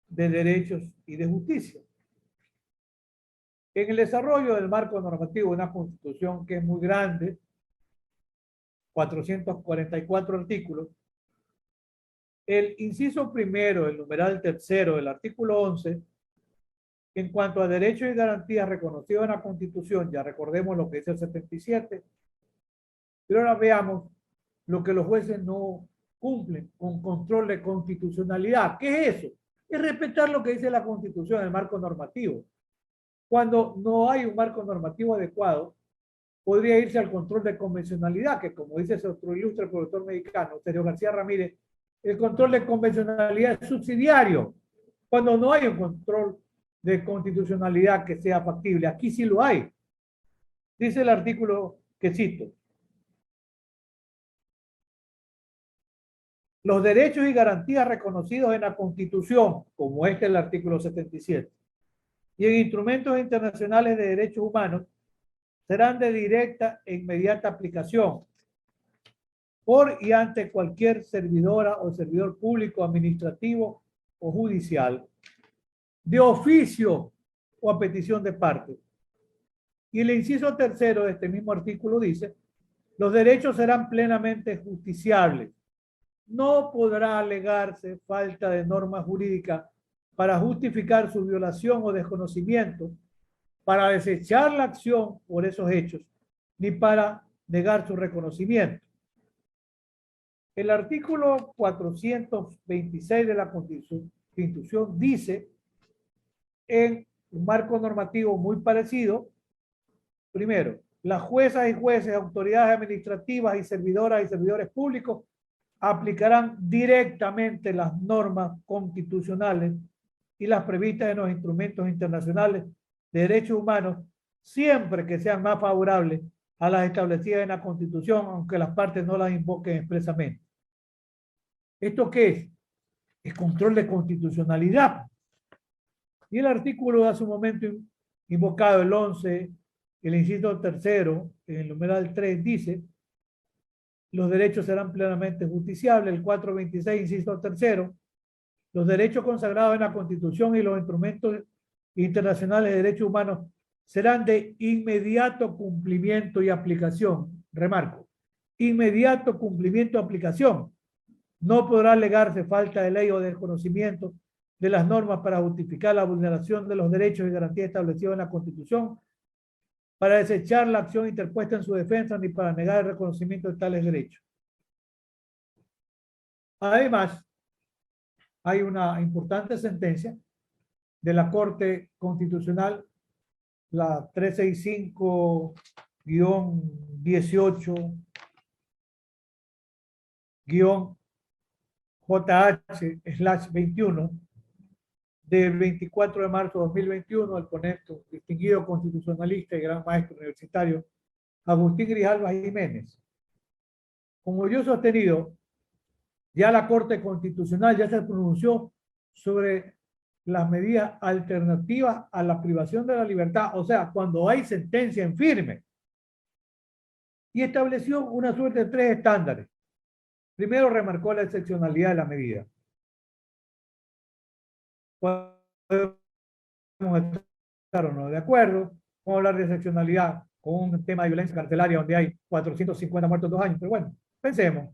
de derechos y de justicia. En el desarrollo del marco normativo de una constitución que es muy grande, 444 artículos, el inciso primero, el numeral tercero del artículo 11, en cuanto a derechos y garantías reconocidos en la Constitución, ya recordemos lo que dice el 77, pero ahora veamos lo que los jueces no cumplen con control de constitucionalidad. ¿Qué es eso? Es respetar lo que dice la Constitución, el marco normativo. Cuando no hay un marco normativo adecuado, podría irse al control de convencionalidad, que como dice otro ilustre profesor mexicano, Sergio García Ramírez, el control de convencionalidad es subsidiario, cuando no hay un control de constitucionalidad que sea factible. Aquí sí lo hay. Dice el artículo que cito: los derechos y garantías reconocidos en la Constitución, como este el artículo 77, y en instrumentos internacionales de derechos humanos, serán de directa e inmediata aplicación por y ante cualquier servidora o servidor público, administrativo o judicial, de oficio o a petición de parte. Y el inciso tercero de este mismo artículo dice, los derechos serán plenamente justiciables. No podrá alegarse falta de norma jurídica para justificar su violación o desconocimiento, para desechar la acción por esos hechos, ni para negar su reconocimiento. El artículo 426 de la Constitución dice, en un marco normativo muy parecido, primero, las juezas y jueces, autoridades administrativas y servidoras y servidores públicos aplicarán directamente las normas constitucionales y las previstas en los instrumentos internacionales de derechos humanos, siempre que sean más favorables a las establecidas en la Constitución, aunque las partes no las invoquen expresamente. ¿Esto qué es? Es control de constitucionalidad. Y el artículo hace un momento invocado, el 11, el inciso tercero, en el numeral 3, dice, los derechos serán plenamente justiciables. El 426, inciso tercero, los derechos consagrados en la Constitución y los instrumentos internacionales de derechos humanos serán de inmediato cumplimiento y aplicación. Remarco, inmediato cumplimiento y aplicación. No podrá alegarse falta de ley o desconocimiento de las normas para justificar la vulneración de los derechos y garantías establecidos en la Constitución, para desechar la acción interpuesta en su defensa, ni para negar el reconocimiento de tales derechos. Además, hay una importante sentencia de la Corte Constitucional, la 365-18-JH/21 del 24 de marzo de 2021, el ponente, distinguido constitucionalista y gran maestro universitario, Agustín Grijalva Jiménez. Como yo he sostenido, ya la Corte Constitucional ya se pronunció sobre las medidas alternativas a la privación de la libertad, o sea, cuando hay sentencia en firme, y estableció una suerte de 3 estándares. Primero, remarcó la excepcionalidad de la medida. Podemos estar o no de acuerdo, vamos a hablar de excepcionalidad con un tema de violencia carcelaria donde hay 450 muertos en 2 años, pero bueno, pensemos.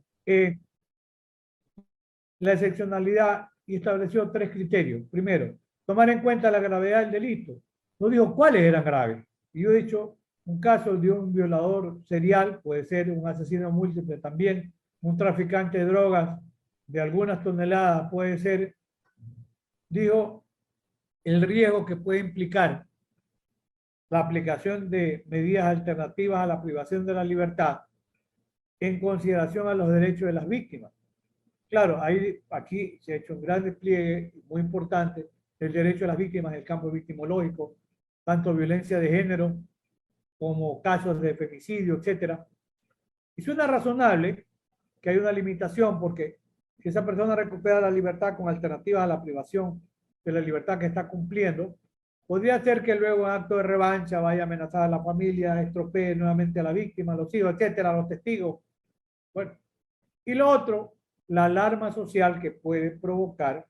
La excepcionalidad y estableció 3 criterios. Primero, tomar en cuenta la gravedad del delito. No dijo cuáles eran graves. Y yo he dicho, un caso de un violador serial, puede ser un asesino múltiple también, un traficante de drogas de algunas toneladas, puede ser, dijo, el riesgo que puede implicar la aplicación de medidas alternativas a la privación de la libertad en consideración a los derechos de las víctimas. Claro, aquí se ha hecho un gran despliegue muy importante del derecho de las víctimas en el campo victimológico, tanto violencia de género como casos de femicidio, etc. Y suena razonable que hay una limitación porque si esa persona recupera la libertad con alternativas a la privación de la libertad que está cumpliendo, podría ser que luego en acto de revancha vaya a amenazar a la familia, estropee nuevamente a la víctima, a los hijos, etcétera, a los testigos. Bueno, y lo otro, la alarma social que puede provocar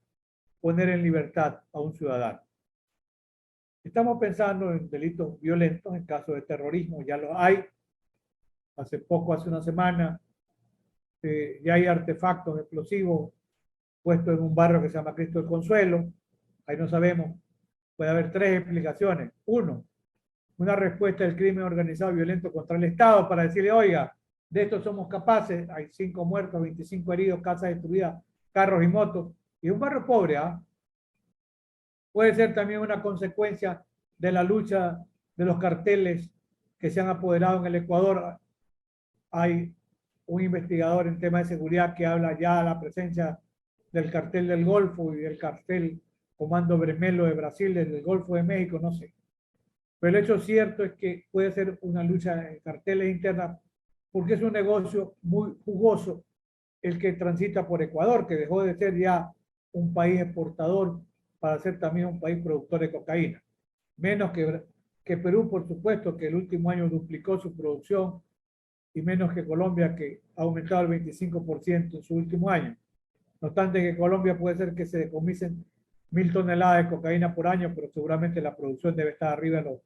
poner en libertad a un ciudadano. Estamos pensando en delitos violentos, en casos de terrorismo, ya los hay. Hace poco, hace una semana, ya hay artefactos explosivos puestos en un barrio que se llama Cristo del Consuelo. Ahí no sabemos. Puede haber 3 explicaciones. Uno, una respuesta del crimen organizado violento contra el Estado para decirle, oiga, de esto somos capaces, hay 5 muertos, 25 heridos, casas destruidas, carros y motos, y un barrio pobre, ¿ah? Puede ser también una consecuencia de la lucha de los carteles que se han apoderado en el Ecuador. Hay un investigador en temas de seguridad que habla ya de la presencia del cartel del Golfo y del cartel Comando Bremelo de Brasil, del Golfo de México, no sé. Pero el hecho cierto es que puede ser una lucha de carteles internas porque es un negocio muy jugoso el que transita por Ecuador, que dejó de ser ya un país exportador para ser también un país productor de cocaína. Menos que Perú, por supuesto, que el último año duplicó su producción, y menos que Colombia, que ha aumentado el 25% en su último año. No obstante que Colombia puede ser que se decomisen 1.000 toneladas de cocaína por año, pero seguramente la producción debe estar arriba de los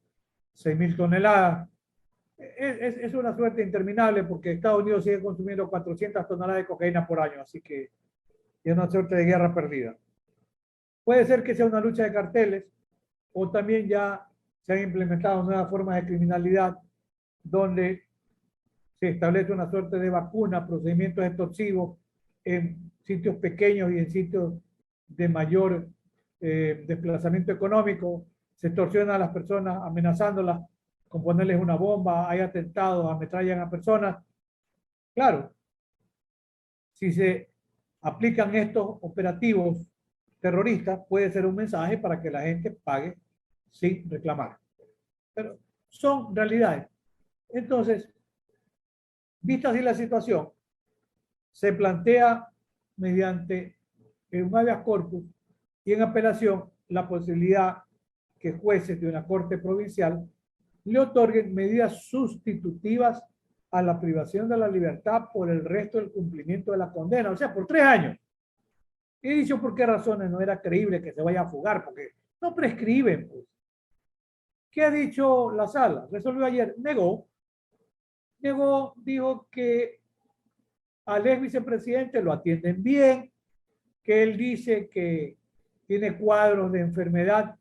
6.000 toneladas. Es una suerte interminable porque Estados Unidos sigue consumiendo 400 toneladas de cocaína por año, así que es una suerte de guerra perdida. Puede ser que sea una lucha de carteles o también ya se han implementado nuevas formas de criminalidad donde se establece una suerte de vacuna, procedimientos extorsivos en sitios pequeños y en sitios de mayor desplazamiento económico. Se extorsiona a las personas amenazándolas con ponerles una bomba, hay atentados, ametrallan a personas. Claro, si se aplican estos operativos terroristas, puede ser un mensaje para que la gente pague sin reclamar. Pero son realidades. Entonces, vista así la situación, se plantea mediante un habeas corpus y en apelación la posibilidad que jueces de una corte provincial le otorguen medidas sustitutivas a la privación de la libertad por el resto del cumplimiento de la condena, o sea, por 3 años. He dicho por qué razones no era creíble que se vaya a fugar, porque no prescriben, pues. ¿Qué ha dicho la sala? Resolvió ayer, negó, dijo que al ex vicepresidente lo atienden bien, que él dice que tiene cuadros de enfermedad,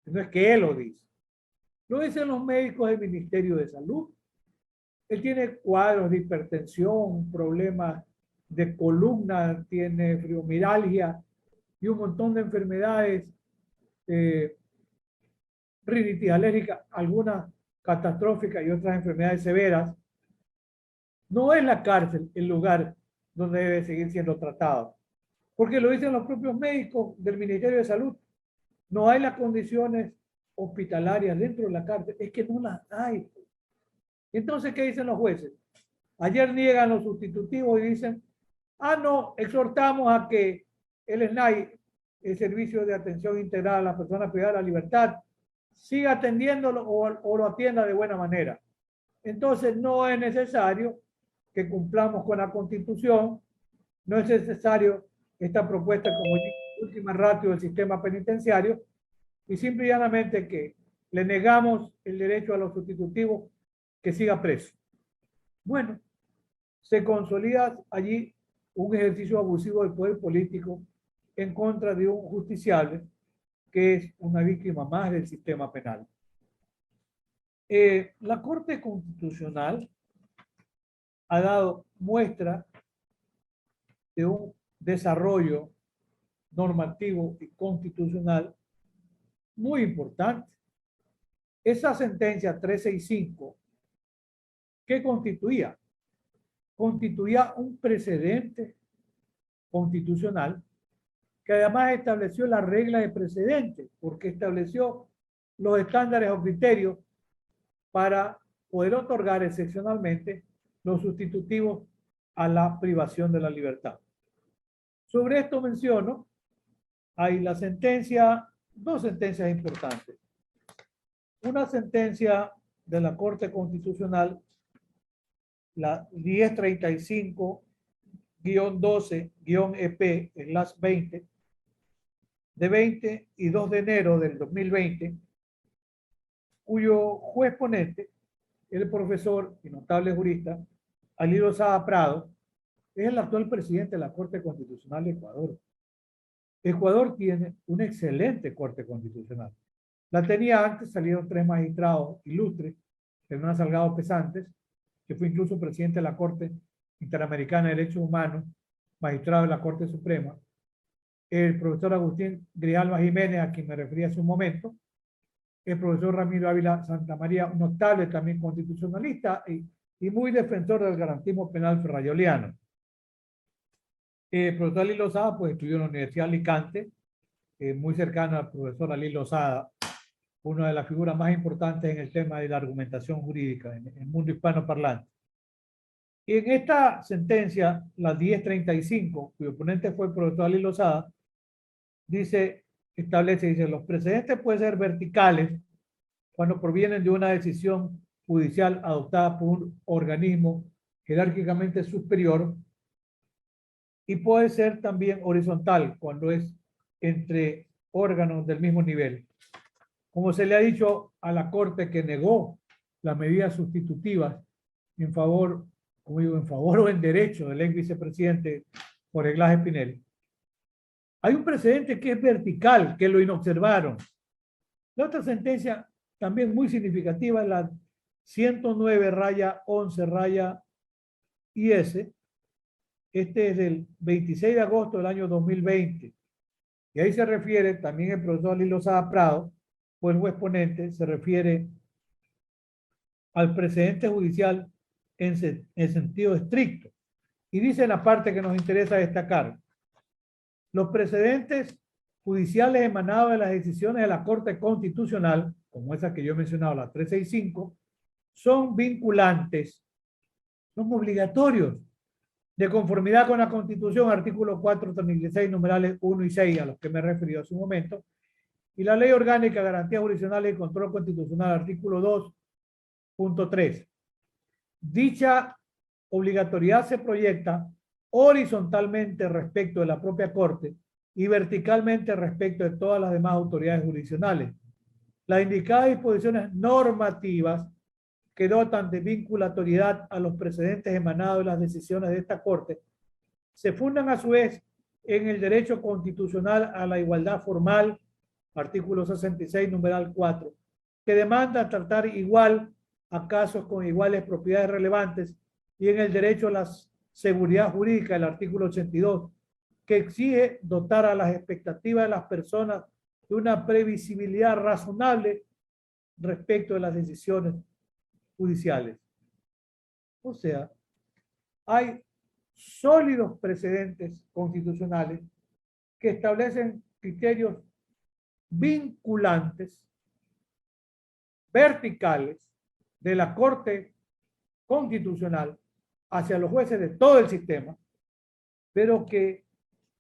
no es que él lo dicen los médicos del Ministerio de Salud. Él tiene cuadros de hipertensión, problemas de columna, tiene fibromialgia y un montón de enfermedades, rinitis alérgica, algunas catastróficas y otras enfermedades severas. No es la cárcel el lugar donde debe seguir siendo tratado, porque lo dicen los propios médicos del Ministerio de Salud. No hay las condiciones hospitalarias dentro de la cárcel, es que no las hay. Entonces, ¿qué dicen los jueces? Ayer niegan los sustitutivos y dicen, no, exhortamos a que el SNAI, el Servicio de Atención Integral a las Personas Privadas de la Libertad, siga atendiéndolo o lo atienda de buena manera. Entonces, no es necesario que cumplamos con la Constitución, no es necesario esta propuesta como última ratio del sistema penitenciario, y simple y llanamente que le negamos el derecho a los sustitutivos que siga preso. Bueno, se consolida allí un ejercicio abusivo del poder político en contra de un justiciable que es una víctima más del sistema penal. La Corte Constitucional ha dado muestra de un desarrollo normativo y constitucional muy importante. Esa sentencia 365, ¿qué constituía? Constituía un precedente constitucional que además estableció la regla de precedente, porque estableció los estándares o criterios para poder otorgar excepcionalmente los sustitutivos a la privación de la libertad. Sobre esto menciono, hay la sentencia, dos sentencias importantes. Una sentencia de la Corte Constitucional, la 1035-12-EP/20, de 22 de enero del 2020, cuyo juez ponente, el profesor y notable jurista Ali Lozada Prado, es el actual presidente de la Corte Constitucional de Ecuador. Ecuador tiene una excelente Corte Constitucional. La tenía antes, salieron 3 magistrados ilustres, Hernán Salgado Pesantes, que fue incluso presidente de la Corte Interamericana de Derechos Humanos, magistrado de la Corte Suprema, el profesor Agustín Grijalva Jiménez, a quien me refería hace un momento, el profesor Ramiro Ávila Santamaría, un notable también constitucionalista y muy defensor del garantismo penal ferrayoliano. El profesor Ali Lozada pues estudió en la Universidad de Alicante, muy cercano al profesor Ali Lozada, una de las figuras más importantes en el tema de la argumentación jurídica en el mundo hispano parlante. Y en esta sentencia, la 1035, cuyo ponente fue el profesor Ali Lozada, establece, los precedentes pueden ser verticales cuando provienen de una decisión judicial adoptada por un organismo jerárquicamente superior, y puede ser también horizontal cuando es entre órganos del mismo nivel. Como se le ha dicho a la Corte que negó las medidas sustitutivas en favor, como digo, en favor o en derecho del ex vicepresidente Jorge Glass Espinel, hay un precedente que es vertical, que lo inobservaron. La otra sentencia, también muy significativa, es la 109-11-IS. Este es del 26 de agosto del año 2020. Y ahí se refiere, también el profesor Lilo Sada Prado, o el juez ponente, se refiere al precedente judicial en sentido estricto. Y dice en la parte que nos interesa destacar, los precedentes judiciales emanados de las decisiones de la Corte Constitucional, como esa que yo he mencionado, la 365, son vinculantes, son obligatorios, de conformidad con la Constitución, artículo 436, numerales 1 y 6, a los que me he referido hace un momento, y la Ley Orgánica de Garantías Jurisdiccionales y Control Constitucional, artículo 2.3. Dicha obligatoriedad se proyecta horizontalmente respecto de la propia Corte y verticalmente respecto de todas las demás autoridades jurisdiccionales. Las indicadas disposiciones normativas que dotan de vinculatoriedad a los precedentes emanados de las decisiones de esta Corte se fundan a su vez en el derecho constitucional a la igualdad formal, artículo 66, numeral 4, que demanda tratar igual a casos con iguales propiedades relevantes, y en el derecho a la seguridad jurídica, el artículo 82, que exige dotar a las expectativas de las personas de una previsibilidad razonable respecto de las decisiones judiciales. O sea, hay sólidos precedentes constitucionales que establecen criterios vinculantes, verticales, de la Corte Constitucional hacia los jueces de todo el sistema, pero que,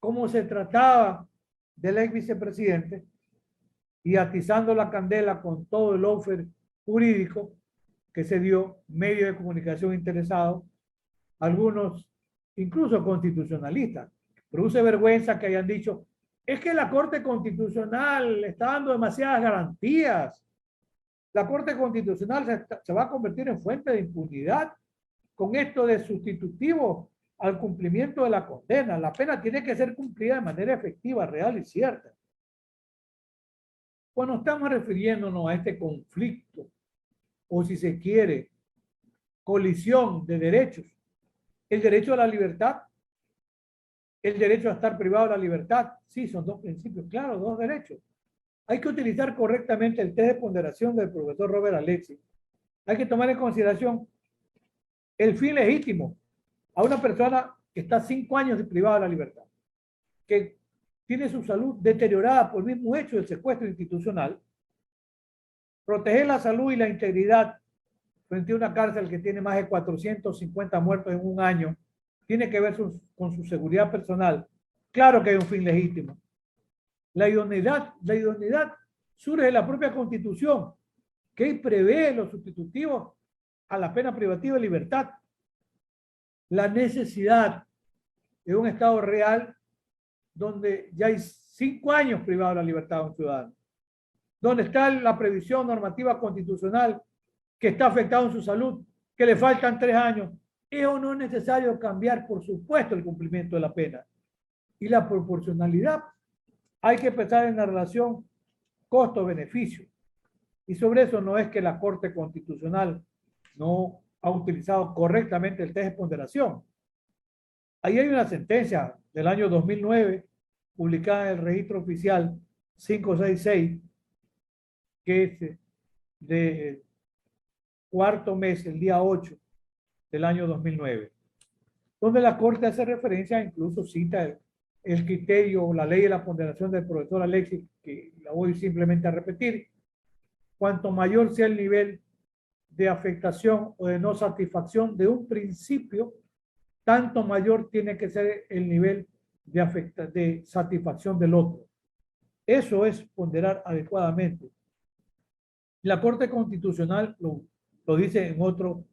como se trataba del ex vicepresidente, y atizando la candela con todo el lawfare jurídico que se dio, medios de comunicación interesados, algunos incluso constitucionalistas. Produce vergüenza que hayan dicho, es que la Corte Constitucional le está dando demasiadas garantías. La Corte Constitucional se va a convertir en fuente de impunidad con esto de sustitutivo al cumplimiento de la condena. La pena tiene que ser cumplida de manera efectiva, real y cierta. Cuando estamos refiriéndonos a este conflicto, o si se quiere, colisión de derechos, el derecho a la libertad, el derecho a estar privado de la libertad, sí, son dos principios, claro, dos derechos. Hay que utilizar correctamente el test de ponderación del profesor Robert Alexis. Hay que tomar en consideración el fin legítimo a una persona que está 5 años privada de la libertad, que tiene su salud deteriorada por el mismo hecho del secuestro institucional. Proteger la salud y la integridad frente a una cárcel que tiene más de 450 muertos en un año, tiene que ver con su seguridad personal. Claro que hay un fin legítimo. La idoneidad surge de la propia Constitución, que prevé los sustitutivos a la pena privativa de libertad. La necesidad de un Estado real donde ya hay 5 años privado de la libertad de un ciudadano, donde está la previsión normativa constitucional que está afectado en su salud, que le faltan 3 años. Eso no es necesario cambiar, por supuesto, el cumplimiento de la pena. Y la proporcionalidad, hay que pensar en la relación costo-beneficio. Y sobre eso no es que la Corte Constitucional no ha utilizado correctamente el test de ponderación. Ahí hay una sentencia del año 2009, publicada en el registro oficial 566, que es de cuarto mes, el día 8 del año 2009, donde la Corte hace referencia, incluso cita el criterio o la ley de la ponderación del profesor Alexis, que la voy simplemente a repetir. Cuanto mayor sea el nivel de afectación o de no satisfacción de un principio, tanto mayor tiene que ser el nivel de satisfacción del otro. Eso es ponderar adecuadamente. La Corte Constitucional lo dice en otro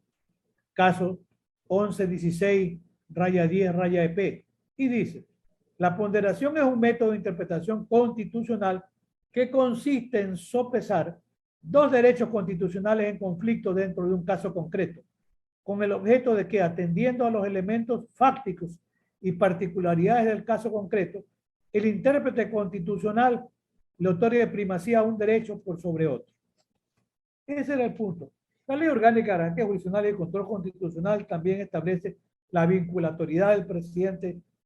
caso, 1116-10-EP, y dice, la ponderación es un método de interpretación constitucional que consiste en sopesar dos derechos constitucionales en conflicto dentro de un caso concreto, con el objeto de que, atendiendo a los elementos fácticos y particularidades del caso concreto, el intérprete constitucional le otorgue primacía a un derecho por sobre otro. Ese era el punto. La Ley Orgánica de Garantías Jurisdiccionales y Control Constitucional también establece la vinculatoriedad del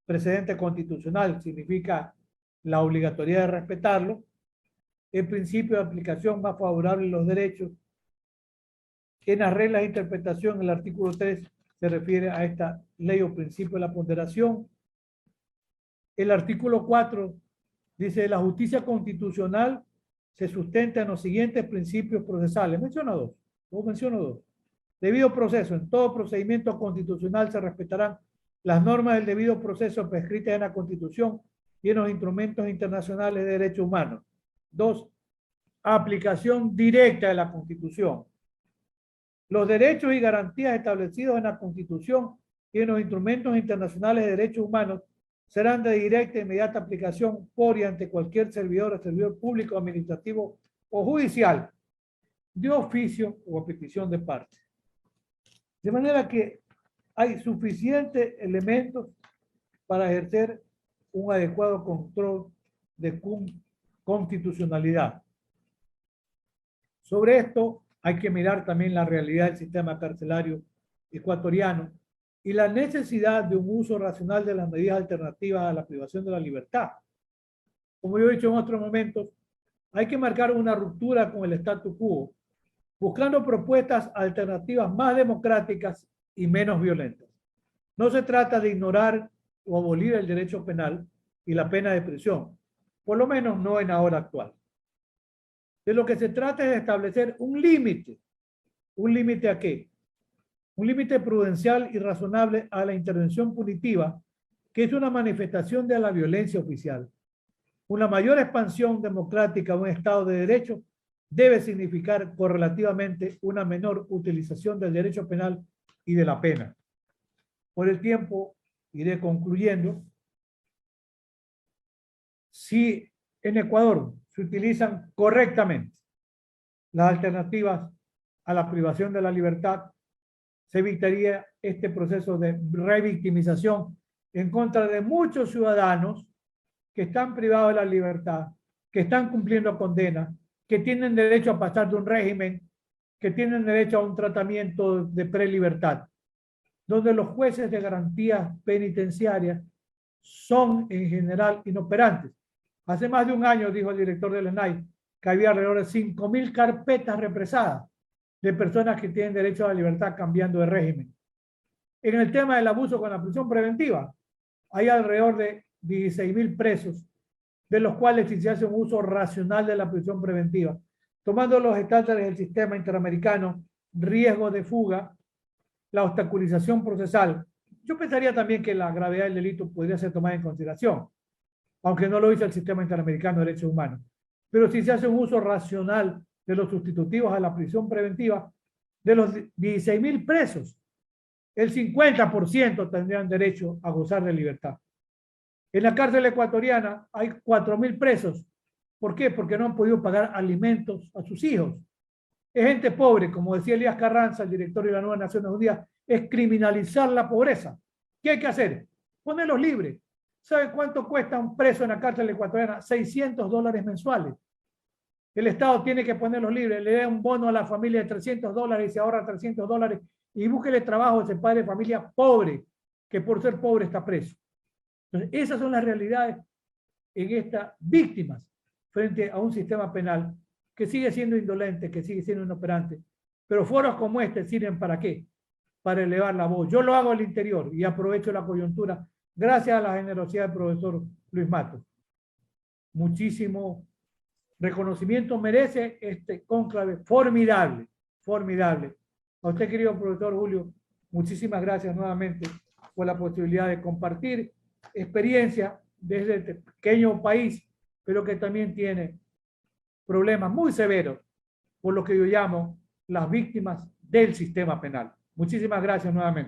precedente constitucional, significa la obligatoriedad de respetarlo, el principio de aplicación más favorable de los derechos. En las reglas de interpretación, el artículo 3 se refiere a esta ley o principio de la ponderación. El artículo 4 dice: la justicia constitucional se sustenta en los siguientes principios procesales. Menciono dos. Debido proceso. En todo procedimiento constitucional se respetarán las normas del debido proceso prescritas en la Constitución y en los instrumentos internacionales de derechos humanos. 2. Aplicación directa de la Constitución. Los derechos y garantías establecidos en la Constitución y en los instrumentos internacionales de derechos humanos serán de directa e inmediata aplicación por y ante cualquier servidor o servidor público, administrativo o judicial, de oficio o a petición de parte. De manera que hay suficientes elementos para ejercer un adecuado control de constitucionalidad. Sobre esto hay que mirar también la realidad del sistema carcelario ecuatoriano y la necesidad de un uso racional de las medidas alternativas a la privación de la libertad. Como yo he dicho en otros momentos, hay que marcar una ruptura con el statu quo, buscando propuestas alternativas más democráticas y menos violentas. No se trata de ignorar o abolir el derecho penal y la pena de prisión, por lo menos no en la hora actual. De lo que se trata es de establecer un límite. ¿Un límite a qué? Un límite prudencial y razonable a la intervención punitiva, que es una manifestación de la violencia oficial. Una mayor expansión democrática de un Estado de Derecho debe significar correlativamente una menor utilización del derecho penal y de la pena. Por el tiempo, iré concluyendo. Si en Ecuador se utilizan correctamente las alternativas a la privación de la libertad, se evitaría este proceso de revictimización en contra de muchos ciudadanos que están privados de la libertad, que están cumpliendo condena, que tienen derecho a pasar de un régimen, que tienen derecho a un tratamiento de prelibertad, donde los jueces de garantías penitenciarias son en general inoperantes. Hace más de un año, dijo el director del ENAI, que había alrededor de 5.000 carpetas represadas de personas que tienen derecho a la libertad cambiando de régimen. En el tema del abuso con la prisión preventiva, hay alrededor de 16.000 presos, de los cuales si se hace un uso racional de la prisión preventiva, tomando los estándares del sistema interamericano, riesgo de fuga, la obstaculización procesal. Yo pensaría también que la gravedad del delito podría ser tomada en consideración, aunque no lo dice el sistema interamericano de derechos humanos. Pero si se hace un uso racional de los sustitutivos a la prisión preventiva, de los 16.000 presos, el 50% tendrían derecho a gozar de libertad. En la cárcel ecuatoriana hay 4.000 presos. ¿Por qué? Porque no han podido pagar alimentos a sus hijos. Es gente pobre, como decía Elías Carranza, el director de la Nueva Naciones Unidas, es criminalizar la pobreza. ¿Qué hay que hacer? Ponerlos libres. ¿Sabe cuánto cuesta un preso en la cárcel ecuatoriana? $600 mensuales. El Estado tiene que ponerlos libres, le da un bono a la familia de $300 y se ahorra $300 y búsquele trabajo a ese padre de familia pobre, que por ser pobre está preso. Entonces, esas son las realidades en estas víctimas frente a un sistema penal que sigue siendo indolente, que sigue siendo inoperante. Pero foros como este sirven ¿para qué? Para elevar la voz. Yo lo hago al interior y aprovecho la coyuntura gracias a la generosidad del profesor Luis Matos. Muchísimo reconocimiento merece este cónclave formidable, formidable. A usted, querido profesor Julio, muchísimas gracias nuevamente por la posibilidad de compartir experiencia desde este pequeño país, pero que también tiene problemas muy severos, por lo que yo llamo las víctimas del sistema penal. Muchísimas gracias nuevamente.